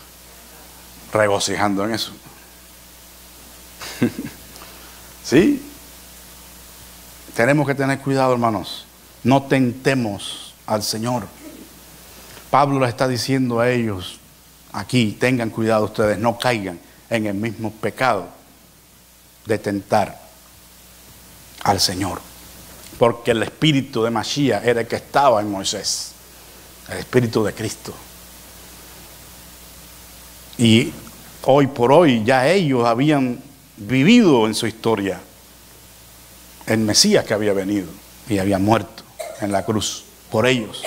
regocijando en eso? Sí, tenemos que tener cuidado, hermanos. No tentemos al Señor. Pablo les está diciendo a ellos aquí, tengan cuidado ustedes, no caigan en el mismo pecado de tentar al Señor. Porque el espíritu de Mashiach era el que estaba en Moisés, el espíritu de Cristo. Y hoy por hoy ya ellos habían vivido en su historia el Mesías que había venido y había muerto en la cruz por ellos.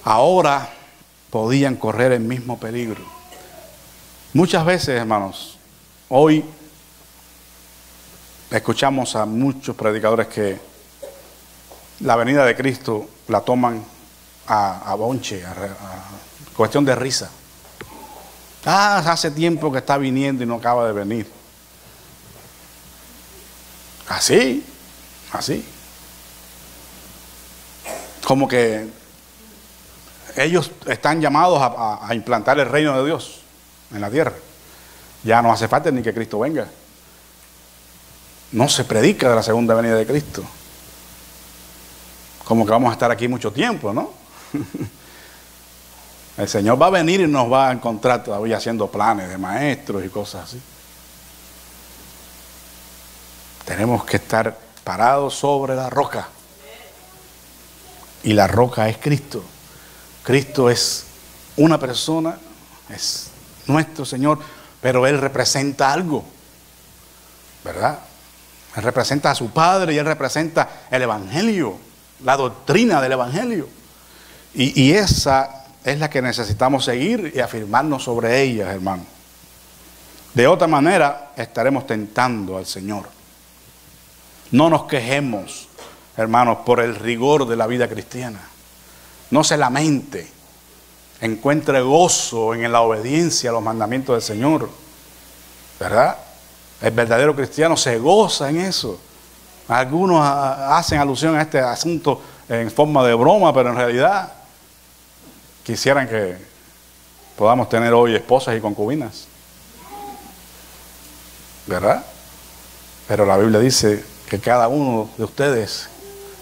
Ahora podían correr el mismo peligro. Muchas veces, hermanos, hoy escuchamos a muchos predicadores que la venida de Cristo la toman a bonche, a cuestión de risa. Hace tiempo que está viniendo y no acaba de venir. Así. Como que ellos están llamados a implantar el reino de Dios en la tierra. Ya no hace falta ni que Cristo venga. No se predica de la segunda venida de Cristo. Como que vamos a estar aquí mucho tiempo, ¿no? El Señor va a venir y nos va a encontrar todavía haciendo planes de maestros y cosas así. Tenemos que estar parados sobre la roca. Y la roca es Cristo. Cristo es una persona, es nuestro Señor, pero Él representa algo, ¿verdad? Él representa a su Padre y Él representa el Evangelio, la doctrina del Evangelio. Y esa es la que necesitamos seguir y afirmarnos sobre ella, hermano. De otra manera, estaremos tentando al Señor. No nos quejemos, hermanos, por el rigor de la vida cristiana. no se lamente, encuentre gozo en la obediencia a los mandamientos del Señor, ¿verdad? El verdadero cristiano se goza en eso. Algunos hacen alusión a este asunto en forma de broma, pero en realidad quisieran que podamos tener hoy esposas y concubinas, ¿verdad? Pero la Biblia dice que cada uno de ustedes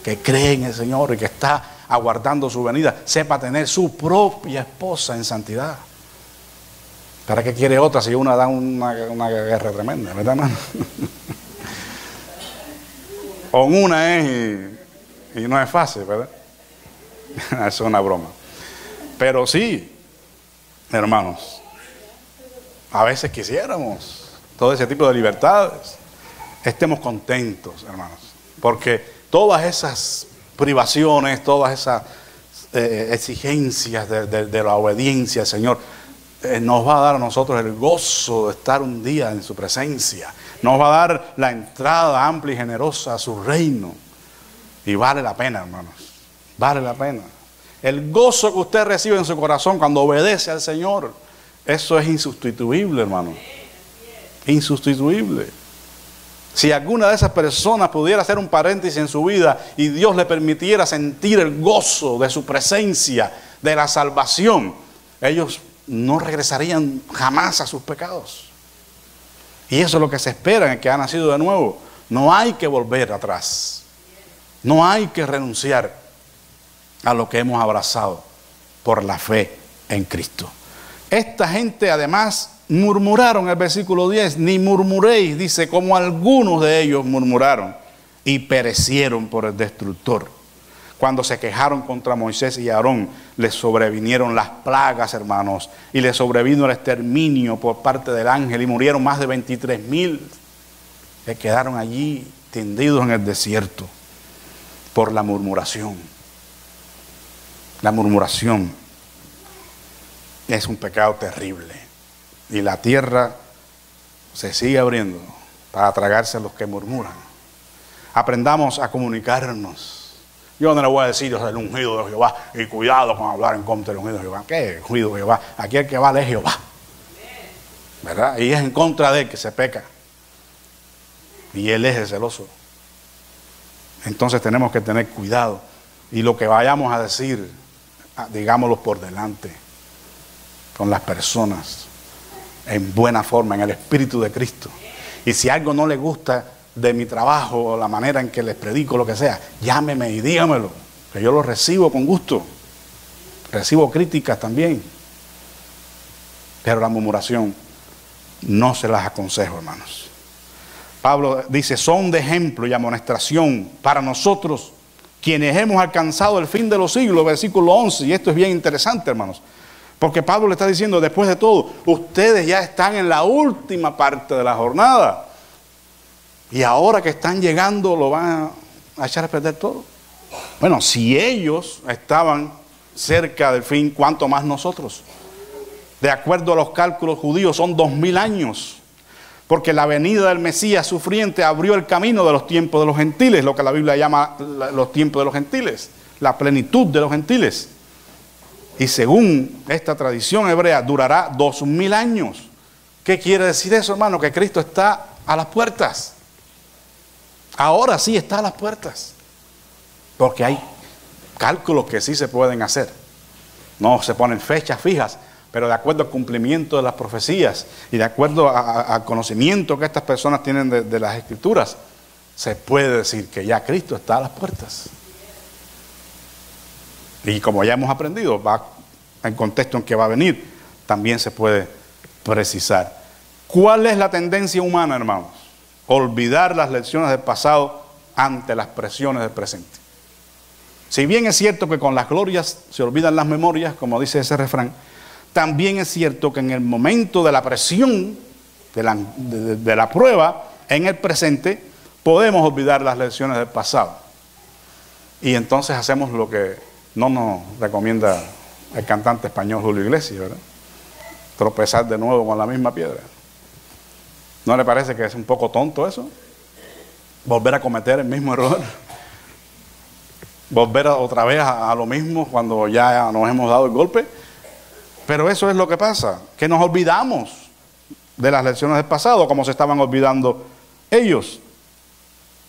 que cree en el Señor y que está aguardando su venida, sepa tener su propia esposa en santidad. ¿Para qué quiere otra si una da una guerra tremenda, verdad, hermano? Con una es y no es fácil, ¿verdad? Eso es una broma. Pero sí, hermanos, a veces quisiéramos todo ese tipo de libertades. Estemos contentos, hermanos, porque todas esas privaciones, todas esas exigencias de la obediencia al Señor, nos va a dar a nosotros el gozo de estar un día en su presencia. Nos va a dar la entrada amplia y generosa a su reino. Y vale la pena, hermanos. Vale la pena. El gozo que usted recibe en su corazón cuando obedece al Señor, eso es insustituible, hermano. Insustituible. Si alguna de esas personas pudiera hacer un paréntesis en su vida y Dios le permitiera sentir el gozo de su presencia, de la salvación, ellos no regresarían jamás a sus pecados. Y eso es lo que se espera en el que ha nacido de nuevo. No hay que volver atrás. No hay que renunciar a lo que hemos abrazado por la fe en Cristo. Esta gente además murmuraron, el versículo 10, ni murmuréis, dice, como algunos de ellos murmuraron y perecieron por el destructor. Cuando se quejaron contra Moisés y Aarón, les sobrevinieron las plagas, hermanos, y les sobrevino el exterminio por parte del ángel, y murieron más de 23,000 que quedaron allí tendidos en el desierto por la murmuración. La murmuración es un pecado terrible, y la tierra se sigue abriendo para tragarse a los que murmuran. Aprendamos a comunicarnos. Yo no le voy a decir, yo soy el ungido de Jehová, y cuidado con hablar en contra del ungido de Jehová. ¿Qué es ungido de Jehová? Aquí el que vale es Jehová, ¿verdad? Y es en contra de él que se peca, y él es el celoso. Entonces tenemos que tener cuidado, y lo que vayamos a decir, digámoslo por delante, con las personas, en buena forma, en el Espíritu de Cristo. Y si algo no le gusta de mi trabajo, o la manera en que les predico, lo que sea, llámeme y dígamelo, que yo lo recibo con gusto. Recibo críticas también, pero la murmuración no se las aconsejo, hermanos. Pablo dice, son de ejemplo y amonestación para nosotros, quienes hemos alcanzado el fin de los siglos, versículo 11, y esto es bien interesante, hermanos, porque Pablo le está diciendo, después de todo, ustedes ya están en la última parte de la jornada, y ahora que están llegando, ¿lo van a echar a perder todo? Bueno, si ellos estaban cerca del fin, ¿cuánto más nosotros? De acuerdo a los cálculos judíos, son 2000 años. Porque la venida del Mesías sufriente abrió el camino de los tiempos de los gentiles, lo que la Biblia llama los tiempos de los gentiles, la plenitud de los gentiles. Y según esta tradición hebrea, durará 2000 años. ¿Qué quiere decir eso, hermano? Que Cristo está a las puertas. Ahora sí está a las puertas, porque hay cálculos que sí se pueden hacer. No se ponen fechas fijas, pero de acuerdo al cumplimiento de las profecías y de acuerdo al conocimiento que estas personas tienen de las Escrituras, se puede decir que ya Cristo está a las puertas. Y como ya hemos aprendido, va en contexto en que va a venir, también se puede precisar. ¿Cuál es la tendencia humana, hermanos? Olvidar las lecciones del pasado ante las presiones del presente. Si bien es cierto que con las glorias se olvidan las memorias, como dice ese refrán, también es cierto que en el momento de la presión, de la prueba, en el presente, podemos olvidar las lecciones del pasado. Y entonces hacemos lo que no nos recomienda el cantante español Julio Iglesias, ¿verdad? Tropezar de nuevo con la misma piedra. ¿No le parece que es un poco tonto eso? Volver a cometer el mismo error. volver otra vez a lo mismo cuando ya nos hemos dado el golpe. Pero eso es lo que pasa, que nos olvidamos de las lecciones del pasado, como se estaban olvidando ellos.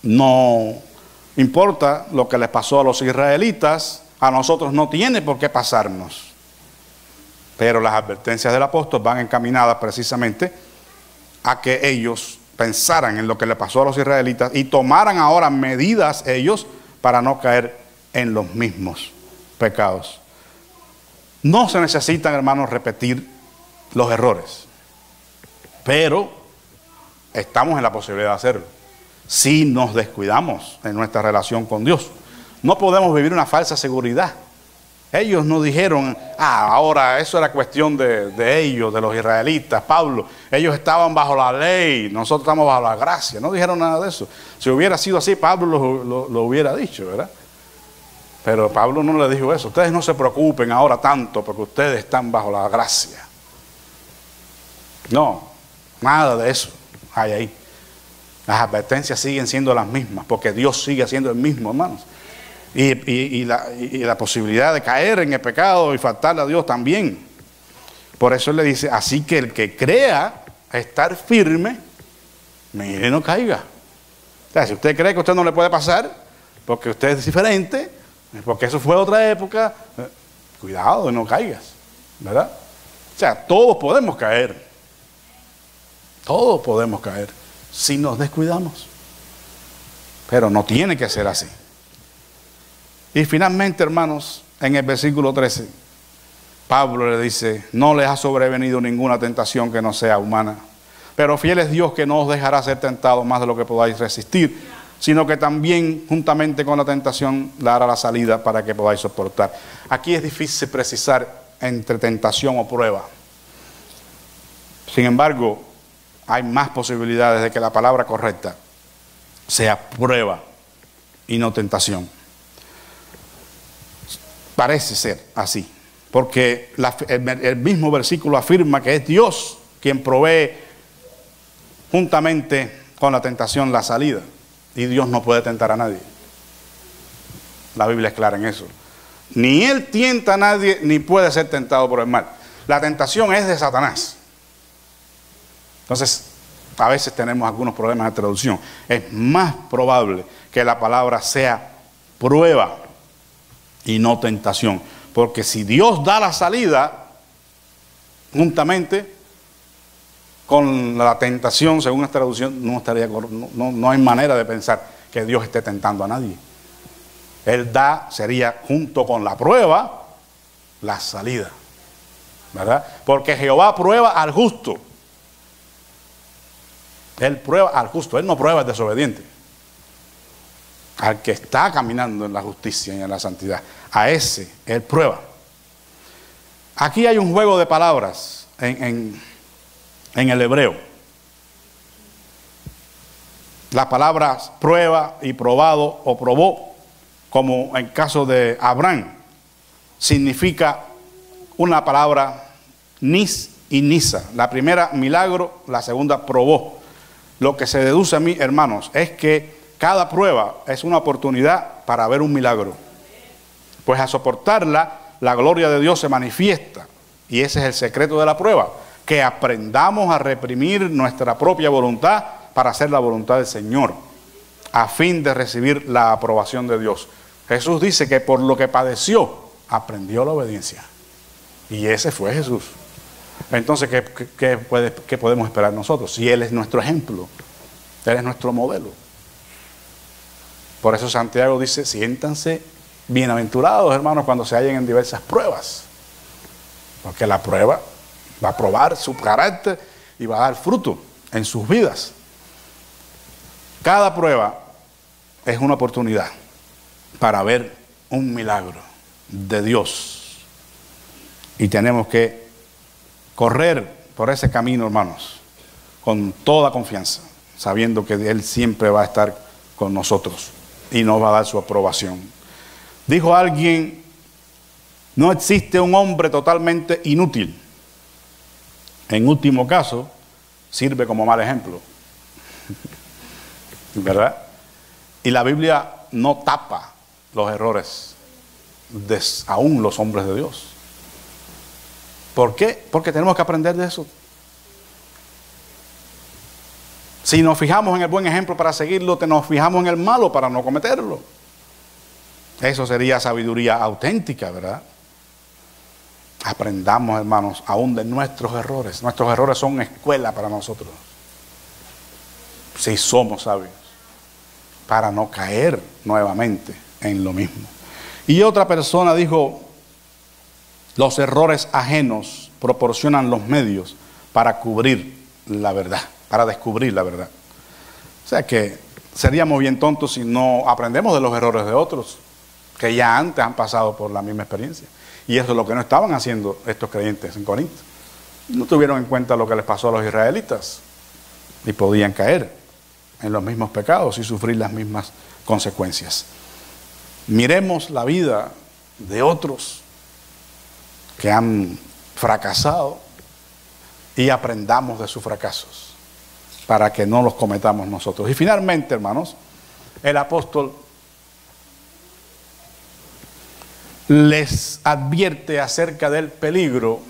No importa lo que les pasó a los israelitas, a nosotros no tiene por qué pasarnos. Pero las advertencias del apóstol van encaminadas precisamente a que ellos pensaran en lo que le pasó a los israelitas y tomaran ahora medidas ellos para no caer en los mismos pecados. No se necesitan, hermanos, repetir los errores, pero estamos en la posibilidad de hacerlo si nos descuidamos en nuestra relación con Dios. No podemos vivir una falsa seguridad. Ellos no dijeron, ahora eso era cuestión de ellos, de los israelitas, Pablo. Ellos estaban bajo la ley, nosotros estamos bajo la gracia. No dijeron nada de eso. Si hubiera sido así, Pablo lo hubiera dicho, ¿verdad? Pero Pablo no le dijo eso. Ustedes no se preocupen ahora tanto porque ustedes están bajo la gracia. No, nada de eso hay ahí. Las advertencias siguen siendo las mismas porque Dios sigue siendo el mismo, hermanos. Y la posibilidad de caer en el pecado y faltarle a Dios también. Por eso él le dice, así que el que crea estar firme, mire, no caiga. O sea, si usted cree que a usted no le puede pasar, porque usted es diferente, porque eso fue otra época, cuidado, no caigas, ¿verdad? O sea, todos podemos caer. Todos podemos caer si nos descuidamos. Pero no tiene que ser así. Y finalmente, hermanos, en el versículo 13, Pablo le dice, no les ha sobrevenido ninguna tentación que no sea humana, pero fiel es Dios que no os dejará ser tentados más de lo que podáis resistir, sino que también juntamente con la tentación le hará la salida para que podáis soportar. Aquí es difícil precisar entre tentación o prueba. Sin embargo, hay más posibilidades de que la palabra correcta sea prueba y no tentación. Parece ser así, porque el mismo versículo afirma que es Dios quien provee juntamente con la tentación la salida, y Dios no puede tentar a nadie. La Biblia es clara en eso. Ni Él tienta a nadie, ni puede ser tentado por el mal. La tentación es de Satanás. Entonces, a veces tenemos algunos problemas de traducción. Es más probable que la palabra sea prueba y no tentación, porque si Dios da la salida juntamente con la tentación, según esta traducción, no hay manera de pensar que Dios esté tentando a nadie. Él sería junto con la prueba la salida, ¿verdad? Porque Jehová prueba al justo. Él prueba al justo, Él no prueba al desobediente. Al que está caminando en la justicia y en la santidad, a ese Él prueba. Aquí hay un juego de palabras en el hebreo. Las palabras prueba y probado o probó, como en caso de Abraham, significa una palabra nis y nisa. La primera milagro, la segunda probó. Lo que se deduce a mí, hermanos, es que cada prueba es una oportunidad para ver un milagro. Pues a soportarla, la gloria de Dios se manifiesta. Y ese es el secreto de la prueba. Que aprendamos a reprimir nuestra propia voluntad para hacer la voluntad del Señor, a fin de recibir la aprobación de Dios. Jesús dice que por lo que padeció, aprendió la obediencia. Y ese fue Jesús. Entonces, ¿qué podemos esperar nosotros? Si Él es nuestro ejemplo, Él es nuestro modelo. Por eso Santiago dice, siéntanse bienaventurados, hermanos, cuando se hallen en diversas pruebas. Porque la prueba va a probar su carácter y va a dar fruto en sus vidas. Cada prueba es una oportunidad para ver un milagro de Dios. Y tenemos que correr por ese camino, hermanos, con toda confianza, sabiendo que Él siempre va a estar con nosotros y nos va a dar su aprobación. Dijo alguien, no existe un hombre totalmente inútil. En último caso, sirve como mal ejemplo. ¿Verdad? Y la Biblia no tapa los errores de aún los hombres de Dios. ¿Por qué? Porque tenemos que aprender de eso. Si nos fijamos en el buen ejemplo para seguirlo, nos fijamos en el malo para no cometerlo. Eso sería sabiduría auténtica, ¿verdad? Aprendamos, hermanos, aún de nuestros errores. Nuestros errores son escuela para nosotros. Si somos sabios, para no caer nuevamente en lo mismo. Y otra persona dijo, los errores ajenos proporcionan los medios para cubrir la verdad, para descubrir la verdad. O sea que seríamos bien tontos si no aprendemos de los errores de otros, que ya antes han pasado por la misma experiencia. Y eso es lo que no estaban haciendo estos creyentes en Corinto. No tuvieron en cuenta lo que les pasó a los israelitas y podían caer en los mismos pecados y sufrir las mismas consecuencias. Miremos la vida de otros que han fracasado y aprendamos de sus fracasos para que no los cometamos nosotros. Y finalmente, hermanos, el apóstol les advierte acerca del peligro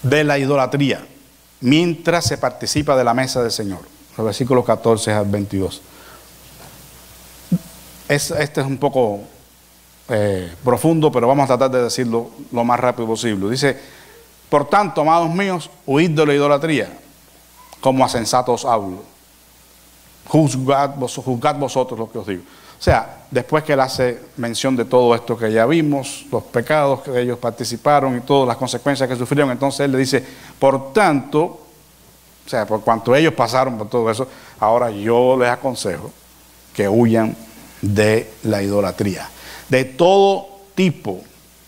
de la idolatría mientras se participa de la mesa del Señor. Los versículos 14 al 22. Este es un poco profundo, pero vamos a tratar de decirlo lo más rápido posible. Dice, por tanto, amados míos, huid de la idolatría, como a sensatos hablo. Juzgad vosotros lo que os digo. O sea, después que él hace mención de todo esto que ya vimos, los pecados que ellos participaron y todas las consecuencias que sufrieron, entonces él le dice, por tanto, o sea, por cuanto ellos pasaron por todo eso, ahora yo les aconsejo que huyan de la idolatría, de todo tipo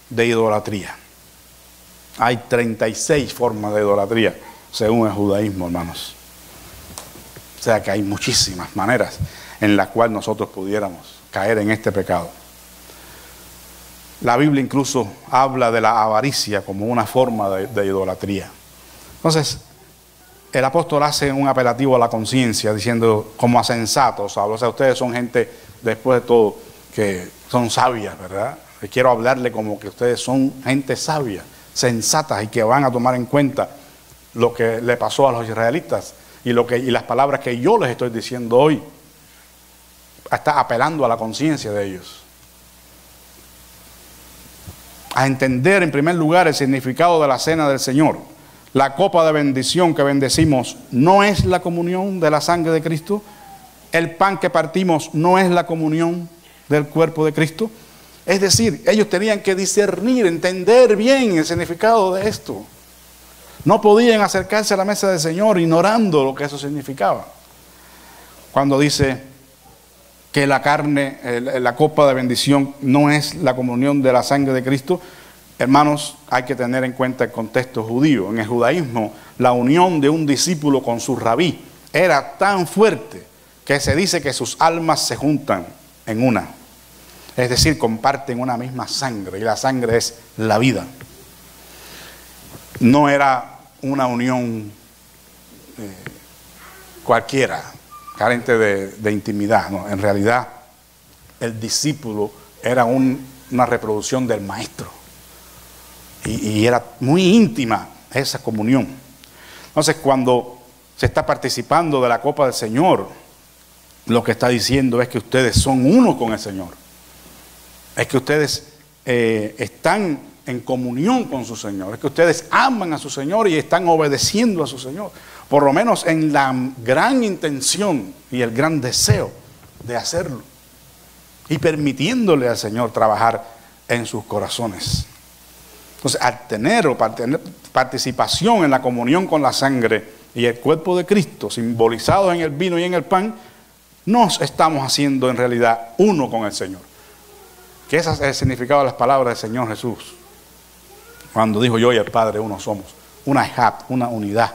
de idolatría. Hay 36 formas de idolatría, según el judaísmo, hermanos. O sea que hay muchísimas maneras en las cuales nosotros pudiéramos caer en este pecado. La Biblia incluso habla de la avaricia como una forma de idolatría. Entonces, el apóstol hace un apelativo a la conciencia, diciendo como a sensatos, o sea, ustedes son gente, después de todo, que son sabias, ¿verdad? Y quiero hablarle como que ustedes son gente sabia, sensatas y que van a tomar en cuenta lo que le pasó a los israelitas y las palabras que yo les estoy diciendo hoy. Está apelando a la conciencia de ellos. A entender en primer lugar el significado de la cena del Señor. La copa de bendición que bendecimos no es la comunión de la sangre de Cristo. El pan que partimos no es la comunión del cuerpo de Cristo. Es decir, ellos tenían que discernir, entender bien el significado de esto. No podían acercarse a la mesa del Señor ignorando lo que eso significaba. Cuando dice que la carne, la copa de bendición no es la comunión de la sangre de Cristo, hermanos, hay que tener en cuenta el contexto judío. En el judaísmo, la unión de un discípulo con su rabí era tan fuerte que se dice que sus almas se juntan en una. Es decir, comparten una misma sangre, y la sangre es la vida. No era una unión cualquiera, carente de intimidad, ¿no? En realidad, el discípulo era una reproducción del maestro. Y era muy íntima esa comunión. Entonces, cuando se está participando de la copa del Señor, lo que está diciendo es que ustedes son uno con el Señor. Es que ustedes están en comunión con su Señor. Es que ustedes aman a su Señor y están obedeciendo a su Señor. Por lo menos en la gran intención y el gran deseo de hacerlo. Y permitiéndole al Señor trabajar en sus corazones. Entonces, al tener participación en la comunión con la sangre y el cuerpo de Cristo, simbolizados en el vino y en el pan, nos estamos haciendo en realidad uno con el Señor. Que ese es el significado de las palabras del Señor Jesús. Cuando dijo yo y el Padre uno somos. Una ejad, una unidad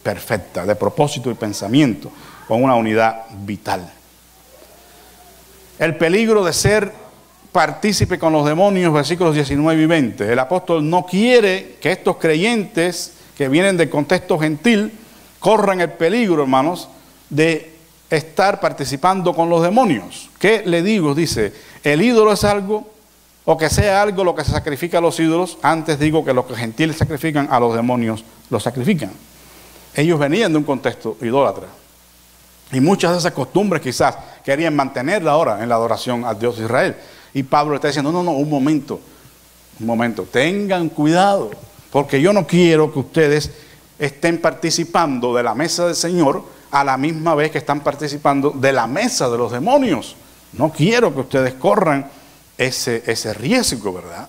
perfecta de propósito y pensamiento, con una unidad vital. El peligro de ser partícipe con los demonios, versículos 19 y 20. El apóstol no quiere que estos creyentes que vienen del contexto gentil corran el peligro, hermanos, de estar participando con los demonios. ¿Qué le digo? Dice, el ídolo es algo, o que sea algo lo que se sacrifica a los ídolos. Antes digo que los gentiles sacrifican, a los demonios los sacrifican. Ellos venían de un contexto idólatra. Y muchas de esas costumbres quizás querían mantenerla ahora en la adoración al Dios de Israel. Y Pablo está diciendo, no, un momento, tengan cuidado, porque yo no quiero que ustedes estén participando de la mesa del Señor a la misma vez que están participando de la mesa de los demonios. No quiero que ustedes corran ese riesgo, ¿verdad?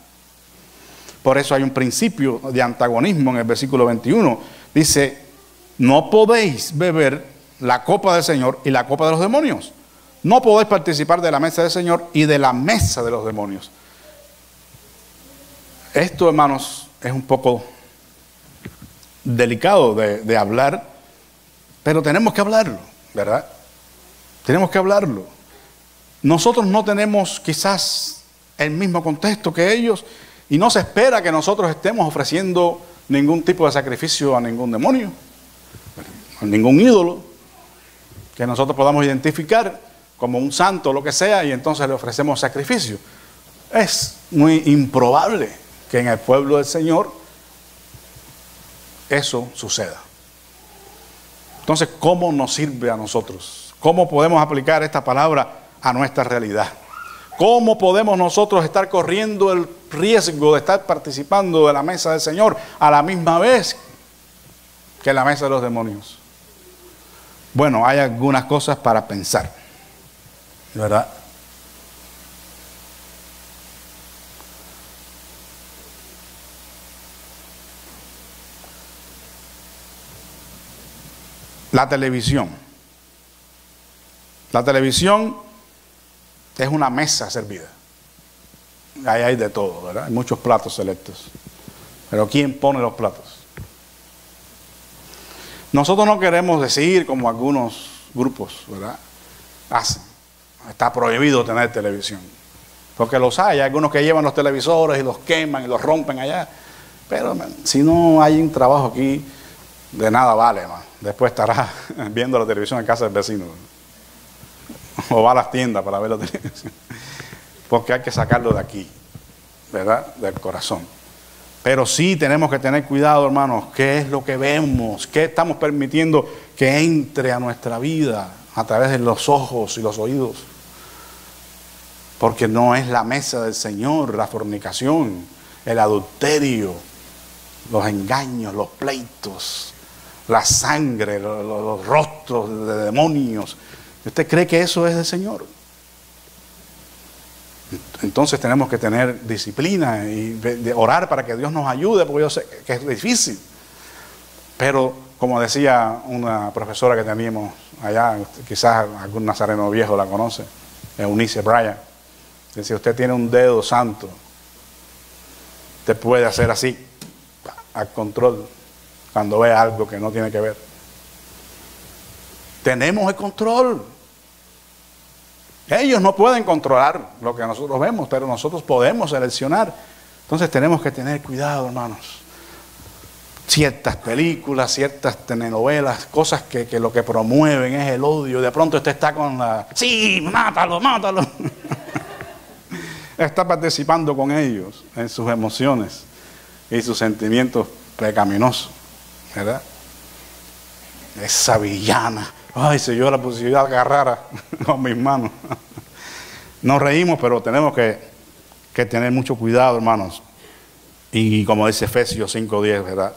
Por eso hay un principio de antagonismo en el versículo 21. Dice, no podéis beber la copa del Señor y la copa de los demonios. No podéis participar de la mesa del Señor y de la mesa de los demonios. Esto, hermanos, es un poco delicado de hablar, pero tenemos que hablarlo, ¿verdad? Tenemos que hablarlo. Nosotros no tenemos quizás el mismo contexto que ellos y no se espera que nosotros estemos ofreciendo ningún tipo de sacrificio a ningún demonio, a ningún ídolo, que nosotros podamos identificar como un santo o lo que sea y entonces le ofrecemos sacrificio. Es muy improbable que en el pueblo del Señor eso suceda. Entonces, ¿cómo nos sirve a nosotros? ¿Cómo podemos aplicar esta palabra a nuestra realidad? ¿Cómo podemos nosotros estar corriendo el riesgo de estar participando de la mesa del Señor a la misma vez que la mesa de los demonios? Bueno, hay algunas cosas para pensar, ¿verdad? La televisión. La televisión es una mesa servida. Ahí hay de todo, ¿verdad? Hay muchos platos selectos. Pero ¿quién pone los platos? Nosotros no queremos decir como algunos grupos, ¿verdad? Hacen. Está prohibido tener televisión. Porque los hay algunos que llevan los televisores y los queman y los rompen allá. Pero si no hay un trabajo aquí, de nada vale, man. Después estará viendo la televisión en casa del vecino. O va a las tiendas para ver la televisión. Porque hay que sacarlo de aquí, ¿verdad? Del corazón. Pero sí tenemos que tener cuidado, hermanos. ¿Qué es lo que vemos? ¿Qué estamos permitiendo que entre a nuestra vida a través de los ojos y los oídos? Porque no es la mesa del Señor, la fornicación, el adulterio, los engaños, los pleitos, la sangre, los rostros de demonios. ¿Usted cree que eso es del Señor? Entonces tenemos que tener disciplina y de orar para que Dios nos ayude, porque yo sé que es difícil. Pero como decía una profesora que teníamos allá, quizás algún nazareno viejo la conoce, Eunice Bryan, decía, usted tiene un dedo santo, usted puede hacer así, al control, cuando ve algo que no tiene que ver. Tenemos el control. Ellos no pueden controlar lo que nosotros vemos, pero nosotros podemos seleccionar. Entonces tenemos que tener cuidado, hermanos. Ciertas películas, ciertas telenovelas, cosas que lo que promueven es el odio. De pronto usted está con la... ¡Sí, mátalo, mátalo! Está participando con ellos en sus emociones y sus sentimientos pecaminosos, ¿verdad? Esa villana. Ay, si yo la posibilidad agarrara con mis manos. Nos reímos, pero tenemos que tener mucho cuidado, hermanos. Y como dice Efesios 5:10, ¿verdad?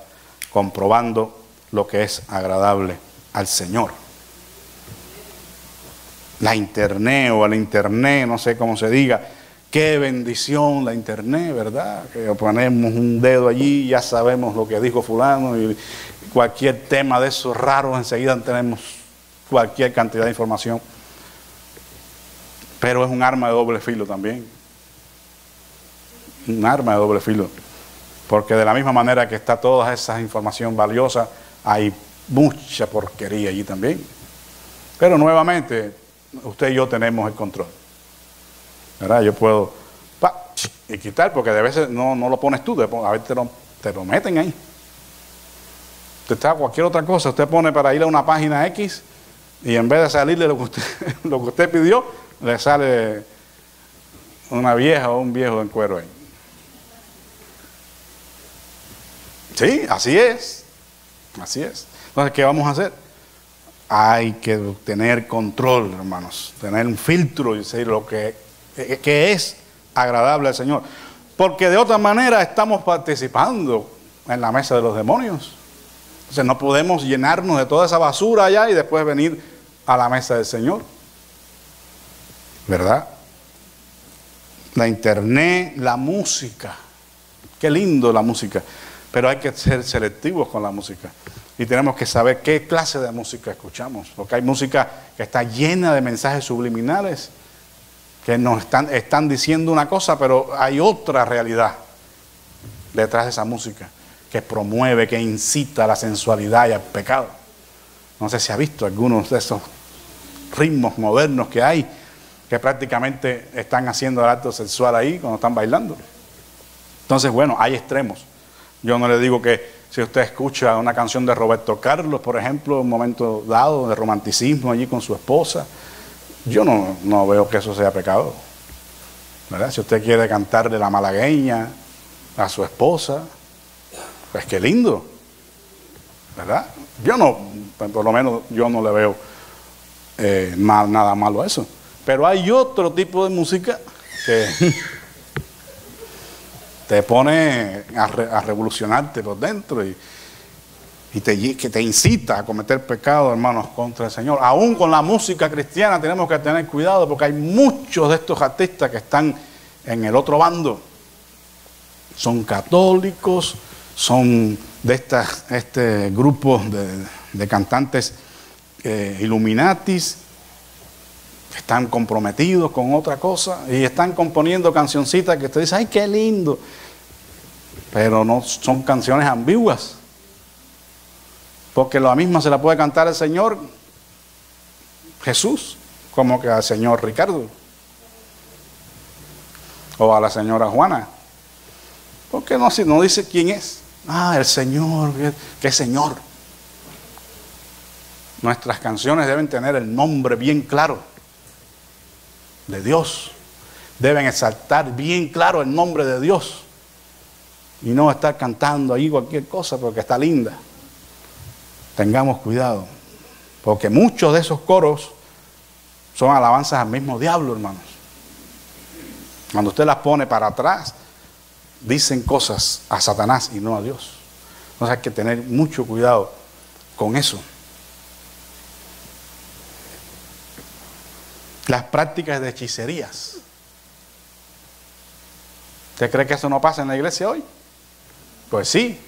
Comprobando lo que es agradable al Señor. La internet o el internet, no sé cómo se diga. Qué bendición la internet, ¿verdad? Que ponemos un dedo allí y ya sabemos lo que dijo fulano. Y cualquier tema de esos raros, enseguida tenemos cualquier cantidad de información. Pero es un arma de doble filo también. Un arma de doble filo. Porque de la misma manera que está toda esa información valiosa, hay mucha porquería allí también. Pero nuevamente, usted y yo tenemos el control, ¿verdad? Yo puedo y quitar, porque de veces no lo pones tú, a veces te lo meten ahí. Usted está cualquier otra cosa, usted pone para ir a una página X Y en vez de salirle lo que usted pidió, le sale una vieja o un viejo en cuero ahí. Sí, así es. Así es. Entonces, ¿qué vamos a hacer? Hay que tener control, hermanos. Tener un filtro y decir lo que es agradable al Señor. Porque de otra manera estamos participando en la mesa de los demonios. Entonces no podemos llenarnos de toda esa basura allá y después venir a la mesa del Señor. ¿Verdad? La internet, la música. Qué lindo la música. Pero hay que ser selectivos con la música. Y tenemos que saber qué clase de música escuchamos. Porque hay música que está llena de mensajes subliminales que nos están diciendo una cosa, pero hay otra realidad detrás de esa música que promueve, que incita a la sensualidad y al pecado. No sé si ha visto algunos de esos ritmos modernos que hay, que prácticamente están haciendo el acto sexual ahí cuando están bailando. Entonces, bueno, hay extremos. Yo no le digo que si usted escucha una canción de Roberto Carlos, por ejemplo, un momento dado de romanticismo allí con su esposa, yo no veo que eso sea pecado, ¿verdad? Si usted quiere cantarle la malagueña a su esposa, pues qué lindo, ¿verdad? Por lo menos yo no le veo nada malo a eso. Pero hay otro tipo de música que te pone a revolucionarte por dentro y que te incita a cometer pecado, hermanos, contra el Señor. Aún con la música cristiana tenemos que tener cuidado porque hay muchos de estos artistas que están en el otro bando. Son católicos, son de este grupo de cantantes Illuminatis, que están comprometidos con otra cosa y están componiendo cancioncitas que te dicen, ¡ay, qué lindo! Pero no son canciones ambiguas. Porque la misma se la puede cantar el Señor Jesús, como que al Señor Ricardo, o a la señora Juana. Porque no dice quién es. El Señor, ¿qué Señor? Nuestras canciones deben tener el nombre bien claro de Dios. Deben exaltar bien claro el nombre de Dios. Y no estar cantando ahí cualquier cosa porque está linda. Tengamos cuidado, porque muchos de esos coros son alabanzas al mismo diablo, hermanos. Cuando usted las pone para atrás, dicen cosas a Satanás y no a Dios. Entonces hay que tener mucho cuidado con eso. Las prácticas de hechicerías. ¿Usted cree que eso no pasa en la iglesia hoy? Pues sí.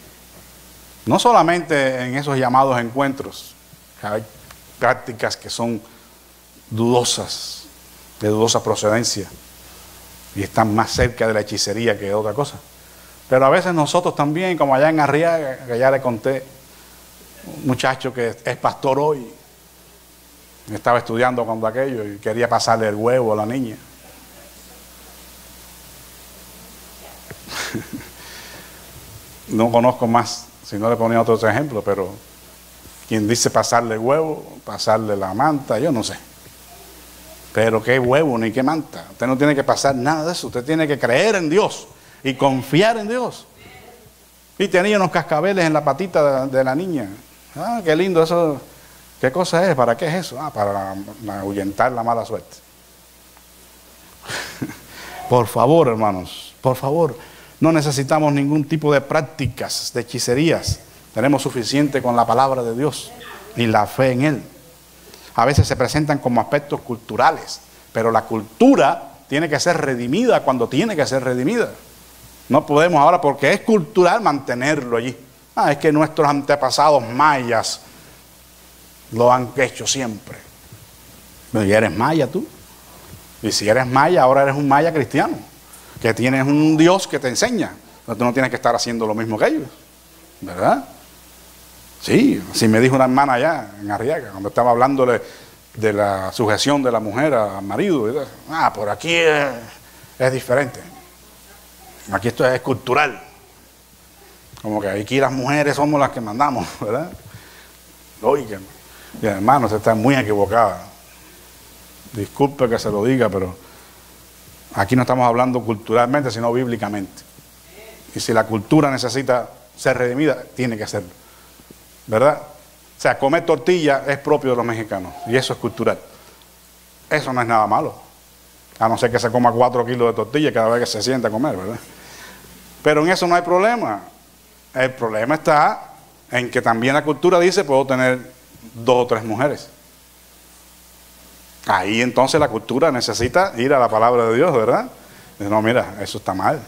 No solamente en esos llamados encuentros, hay prácticas que son dudosas, de dudosa procedencia, y están más cerca de la hechicería que de otra cosa. Pero a veces nosotros también, como allá en Arriaga, que ya le conté, un muchacho que es pastor hoy, estaba estudiando cuando aquello y quería pasarle el huevo a la niña. No conozco más, si no le ponía otros ejemplos, pero quien dice pasarle huevo, pasarle la manta, yo no sé. Pero qué huevo ni qué manta. Usted no tiene que pasar nada de eso. Usted tiene que creer en Dios y confiar en Dios. Y tenía unos cascabeles en la patita de la niña. Qué lindo eso. ¿Qué cosa es? ¿Para qué es eso? Para ahuyentar la mala suerte. Por favor, hermanos, por favor. No necesitamos ningún tipo de prácticas, de hechicerías. Tenemos suficiente con la palabra de Dios y la fe en Él. A veces se presentan como aspectos culturales, pero la cultura tiene que ser redimida cuando tiene que ser redimida. No podemos ahora, porque es cultural, mantenerlo allí. Es que nuestros antepasados mayas lo han hecho siempre. Pero ya eres maya tú. Y si eres maya, ahora eres un maya cristiano, que tienes un Dios que te enseña. Entonces tú no tienes que estar haciendo lo mismo que ellos, ¿verdad? Sí, así me dijo una hermana allá en Arriaga, cuando estaba hablándole de la sujeción de la mujer al marido. Por aquí es diferente. Aquí esto es cultural. Como que aquí las mujeres somos las que mandamos, ¿verdad? Oigan. Y hermano, usted está muy equivocada. Disculpe que se lo diga, pero aquí no estamos hablando culturalmente, sino bíblicamente. Y si la cultura necesita ser redimida, tiene que hacerlo. ¿Verdad? O sea, comer tortilla es propio de los mexicanos. Y eso es cultural. Eso no es nada malo. A no ser que se coma 4 kilos de tortilla cada vez que se sienta a comer, ¿verdad? Pero en eso no hay problema. El problema está en que también la cultura dice, puedo tener 2 o 3 mujeres. Ahí entonces la cultura necesita ir a la palabra de Dios, ¿verdad? Dice, no, mira, eso está mal.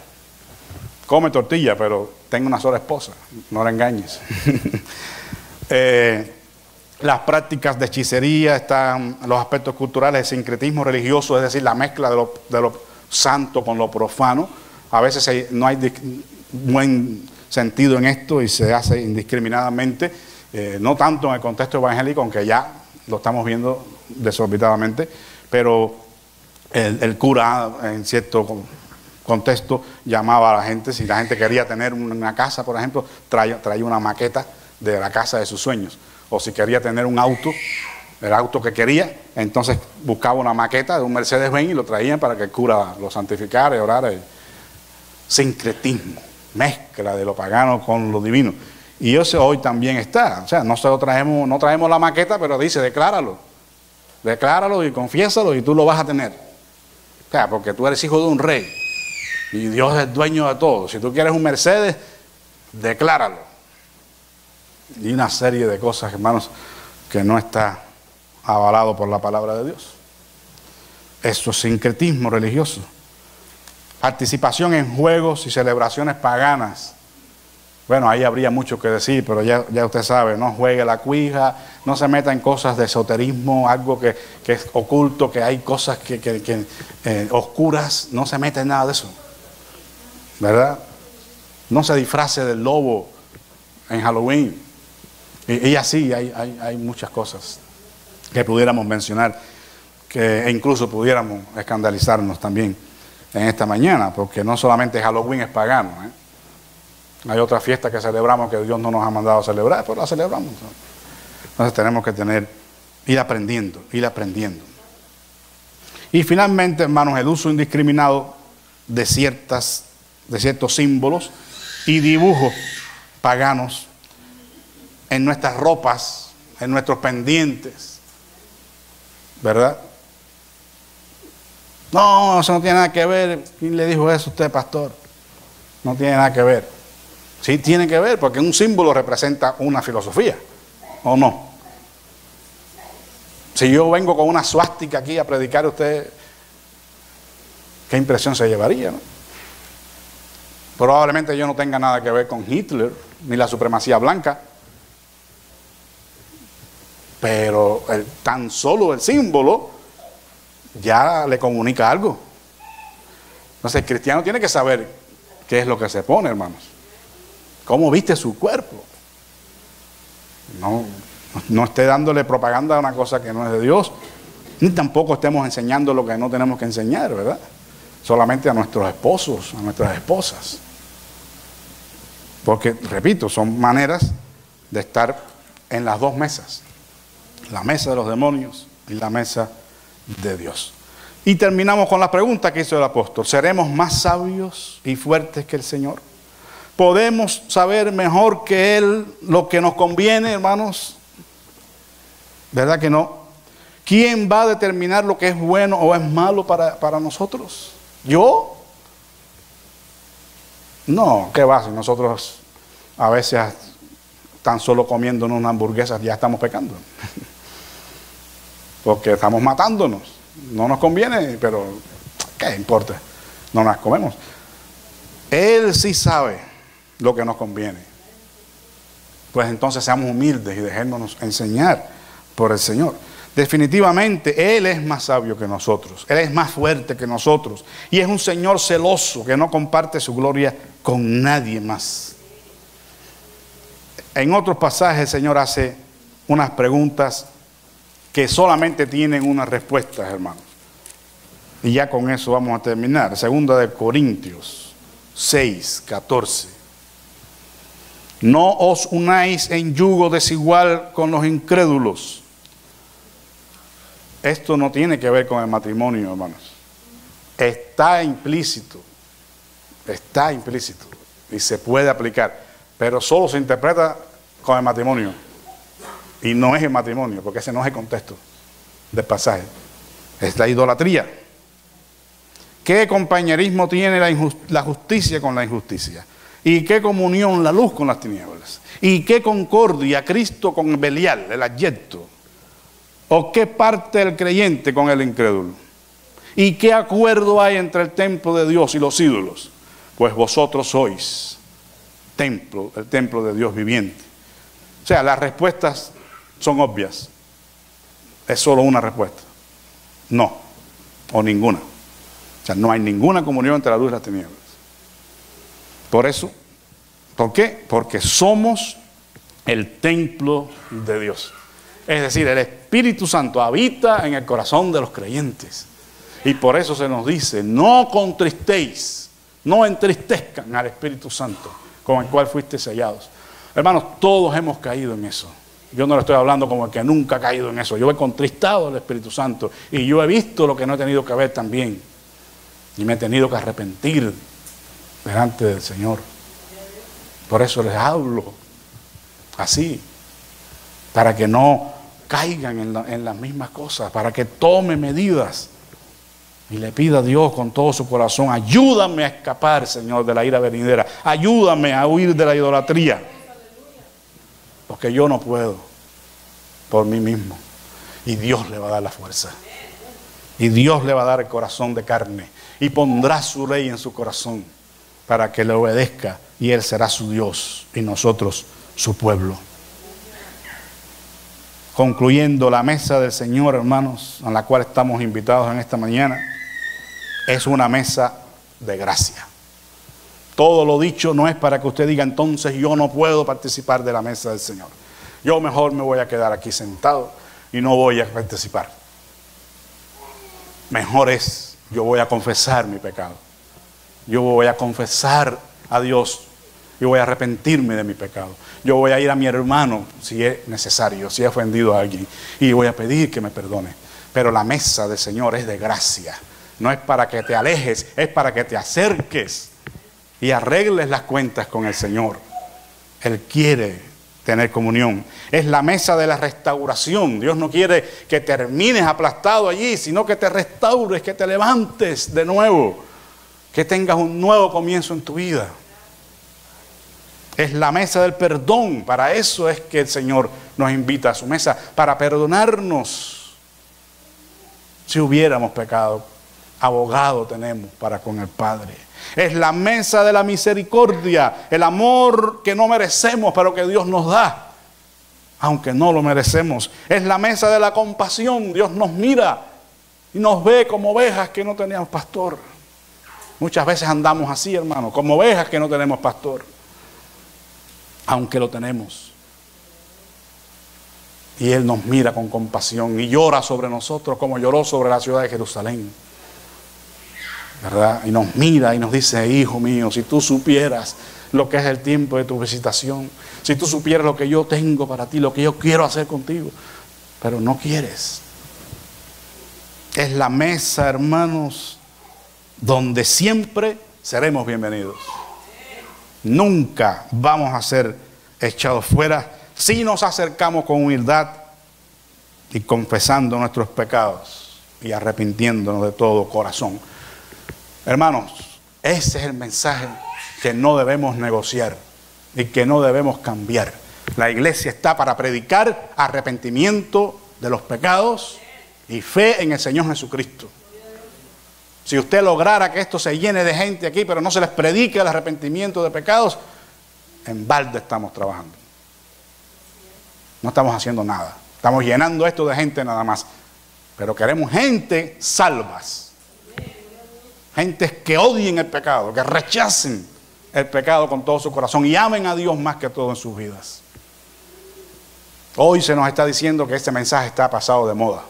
Come tortilla, pero tenga una sola esposa, no la engañes. Las prácticas de hechicería, están los aspectos culturales, el sincretismo religioso, es decir, la mezcla de lo santo con lo profano. A veces no hay buen sentido en esto y se hace indiscriminadamente, no tanto en el contexto evangélico, aunque ya lo estamos viendo desorbitadamente, pero el cura en cierto contexto llamaba a la gente, si la gente quería tener una casa, por ejemplo, traía una maqueta de la casa de sus sueños, o si quería tener un auto, el auto que quería, entonces buscaba una maqueta de un Mercedes-Benz y lo traían para que el cura lo santificara y orara. Sincretismo, mezcla de lo pagano con lo divino. Y eso hoy también está. O sea, no traemos la maqueta, pero dice, decláralo y confiésalo y tú lo vas a tener. O sea, porque tú eres hijo de un rey y Dios es dueño de todo. Si tú quieres un Mercedes, decláralo. Y una serie de cosas, hermanos, que no está avalado por la palabra de Dios. Eso es sincretismo religioso. Participación en juegos y celebraciones paganas. Bueno, ahí habría mucho que decir, pero ya usted sabe, no juegue la cuija, no se meta en cosas de esoterismo, algo que es oculto, que hay cosas que oscuras, no se meta en nada de eso, ¿verdad? No se disfrace del lobo en Halloween. Y así hay muchas cosas que pudiéramos mencionar, que incluso pudiéramos escandalizarnos también en esta mañana, porque no solamente Halloween es pagano, hay otra fiesta que celebramos que Dios no nos ha mandado a celebrar, pero la celebramos. Entonces tenemos que ir aprendiendo. Y finalmente, hermanos, el uso indiscriminado de ciertos símbolos y dibujos paganos en nuestras ropas, en nuestros pendientes, ¿verdad? No, eso no tiene nada que ver. ¿Quién le dijo eso a usted, pastor? No tiene nada que ver. Sí tiene que ver, porque un símbolo representa una filosofía, ¿o no? Si yo vengo con una suástica aquí a predicar a usted, ¿qué impresión se llevaría, no? Probablemente yo no tenga nada que ver con Hitler, ni la supremacía blanca, pero tan solo el símbolo ya le comunica algo. Entonces el cristiano tiene que saber qué es lo que se pone, hermanos. ¿Cómo viste su cuerpo? No esté dándole propaganda a una cosa que no es de Dios, ni tampoco estemos enseñando lo que no tenemos que enseñar, ¿verdad? Solamente a nuestros esposos, a nuestras esposas. Porque, repito, son maneras de estar en las dos mesas. La mesa de los demonios y la mesa de Dios. Y terminamos con la pregunta que hizo el apóstol. ¿Seremos más sabios y fuertes que el Señor? ¿Podemos saber mejor que Él lo que nos conviene, hermanos? ¿Verdad que no? ¿Quién va a determinar lo que es bueno o es malo para nosotros? ¿Yo? No, ¿qué va? Si nosotros a veces tan solo comiéndonos una hamburguesa ya estamos pecando. Porque estamos matándonos. No nos conviene, pero ¿qué importa? No las comemos. Él sí sabe lo que nos conviene. Pues entonces seamos humildes y dejémonos enseñar por el Señor. Definitivamente Él es más sabio que nosotros. Él es más fuerte que nosotros. Y es un Señor celoso que no comparte su gloria con nadie más. En otros pasajes el Señor hace unas preguntas que solamente tienen una respuesta, hermanos. Y ya con eso vamos a terminar. Segunda de Corintios 6, 14. No os unáis en yugo desigual con los incrédulos. esto no tiene que ver con el matrimonio, hermanos. Está implícito y se puede aplicar, pero solo se interpreta con el matrimonio y no es el matrimonio, porque ese no es el contexto del pasaje. Es la idolatría. ¿Qué compañerismo tiene la justicia con la injusticia? ¿Y qué comunión la luz con las tinieblas? ¿Y qué concordia Cristo con Belial, el adyecto? ¿O qué parte el creyente con el incrédulo? ¿Y qué acuerdo hay entre el templo de Dios y los ídolos? Pues vosotros sois el templo de Dios viviente. O sea, las respuestas son obvias. Es solo una respuesta. No, o ninguna. O sea, no hay ninguna comunión entre la luz y las tinieblas. Por eso, ¿por qué? Porque somos el templo de Dios. Es decir, el Espíritu Santo habita en el corazón de los creyentes. Y por eso se nos dice, no contristéis, no entristezcan al Espíritu Santo con el cual fuiste sellados. Hermanos, todos hemos caído en eso. Yo no le estoy hablando como el que nunca ha caído en eso. Yo he contristado al Espíritu Santo y yo he visto lo que no he tenido que ver también. Y me he tenido que arrepentir delante del Señor. Por eso les hablo así, para que no caigan en las mismas cosas, para que tome medidas y le pida a Dios con todo su corazón, ayúdame a escapar, Señor, de la ira venidera, ayúdame a huir de la idolatría, porque yo no puedo por mí mismo, y Dios le va a dar la fuerza, y Dios le va a dar el corazón de carne, y pondrá su ley en su corazón, para que le obedezca, y Él será su Dios, y nosotros su pueblo. Concluyendo, la mesa del Señor, hermanos, a la cual estamos invitados en esta mañana, es una mesa de gracia. Todo lo dicho no es para que usted diga, entonces yo no puedo participar de la mesa del Señor. Yo mejor me voy a quedar aquí sentado y no voy a participar. Mejor es, yo voy a confesar mi pecado. Yo voy a confesar a Dios. Yo voy a arrepentirme de mi pecado. Yo voy a ir a mi hermano si es necesario, si he ofendido a alguien, y voy a pedir que me perdone. Pero la mesa del Señor es de gracia. No es para que te alejes, es para que te acerques y arregles las cuentas con el Señor. Él quiere tener comunión. Es la mesa de la restauración. Dios no quiere que termines aplastado allí, sino que te restaures, que te levantes de nuevo, que tengas un nuevo comienzo en tu vida. Es la mesa del perdón. Para eso es que el Señor nos invita a su mesa, para perdonarnos si hubiéramos pecado. Abogado tenemos para con el Padre. Es la mesa de la misericordia, el amor que no merecemos, pero que Dios nos da, aunque no lo merecemos. Es la mesa de la compasión. Dios nos mira y nos ve como ovejas que no teníamos pastor. Muchas veces andamos así, hermano, como ovejas que no tenemos pastor, aunque lo tenemos. Y Él nos mira con compasión y llora sobre nosotros como lloró sobre la ciudad de Jerusalén, ¿verdad? Y nos mira y nos dice, hijo mío, si tú supieras lo que es el tiempo de tu visitación, si tú supieras lo que yo tengo para ti, lo que yo quiero hacer contigo, pero no quieres. Es la mesa, hermanos, donde siempre seremos bienvenidos. Nunca vamos a ser echados fuera si nos acercamos con humildad y confesando nuestros pecados y arrepintiéndonos de todo corazón. Hermanos, ese es el mensaje que no debemos negociar y que no debemos cambiar. La iglesia está para predicar arrepentimiento de los pecados y fe en el Señor Jesucristo. Si usted lograra que esto se llene de gente aquí, pero no se les predique el arrepentimiento de pecados, en balde estamos trabajando. No estamos haciendo nada. Estamos llenando esto de gente nada más. Pero queremos gente salvas. Gentes que odien el pecado, que rechacen el pecado con todo su corazón y amen a Dios más que todo en sus vidas. Hoy se nos está diciendo que este mensaje está pasado de moda,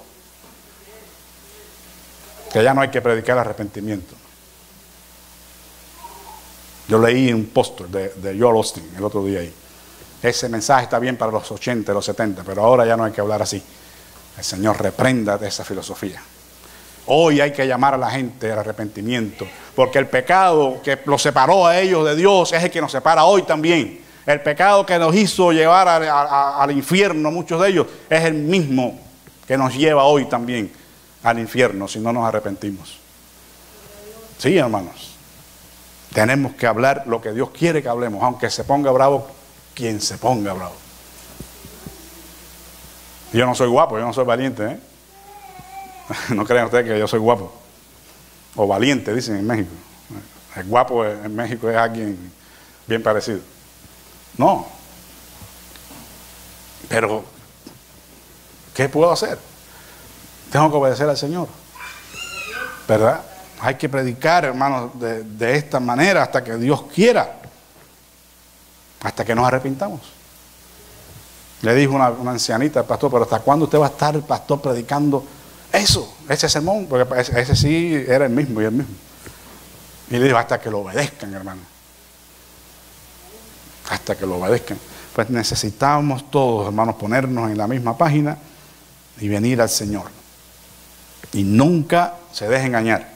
que ya no hay que predicar arrepentimiento. Yo leí un póster de Joel Osteen el otro día ahí. Ese mensaje está bien para los 80, los 70, pero ahora ya no hay que hablar así. El Señor reprenda de esa filosofía. Hoy hay que llamar a la gente al arrepentimiento, porque el pecado que los separó a ellos de Dios es el que nos separa hoy también. El pecado que nos hizo llevar al infierno, muchos de ellos, es el mismo que nos lleva hoy también al infierno si no nos arrepentimos. Sí, hermanos, tenemos que hablar lo que Dios quiere que hablemos, aunque se ponga bravo quien se ponga bravo. Yo no soy guapo, yo no soy valiente, ¿eh? No crean ustedes que yo soy guapo o valiente, dicen en México. El guapo en México es alguien bien parecido. No. Pero ¿qué puedo hacer? Tengo que obedecer al Señor, ¿verdad? Hay que predicar, hermanos, de esta manera hasta que Dios quiera, hasta que nos arrepintamos. Le dijo una ancianita al pastor: pero ¿hasta cuándo usted va a estar, el pastor, predicando eso, ese sermón? Porque ese sí era el mismo y el mismo. Y le dijo: hasta que lo obedezcan, hermano. Hasta que lo obedezcan. Pues necesitamos todos, hermanos, ponernos en la misma página y venir al Señor. Y nunca se deje engañar.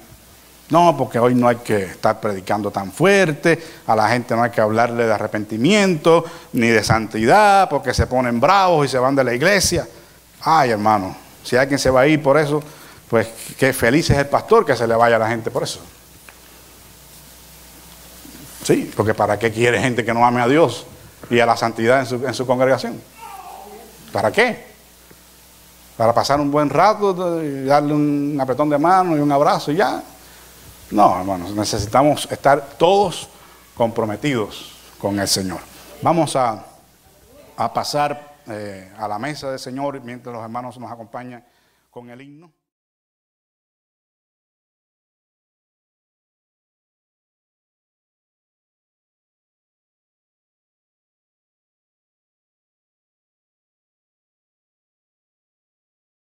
No, porque hoy no hay que estar predicando tan fuerte, a la gente no hay que hablarle de arrepentimiento, ni de santidad, porque se ponen bravos y se van de la iglesia. Ay, hermano, si alguien se va a ir por eso, pues qué feliz es el pastor que se le vaya a la gente por eso. Sí, porque ¿para qué quiere gente que no ame a Dios y a la santidad en su congregación? ¿Para qué? ¿Para pasar un buen rato y darle un apretón de mano y un abrazo y ya? No, hermanos, necesitamos estar todos comprometidos con el Señor. Vamos a pasar a la mesa del Señor mientras los hermanos nos acompañan con el himno.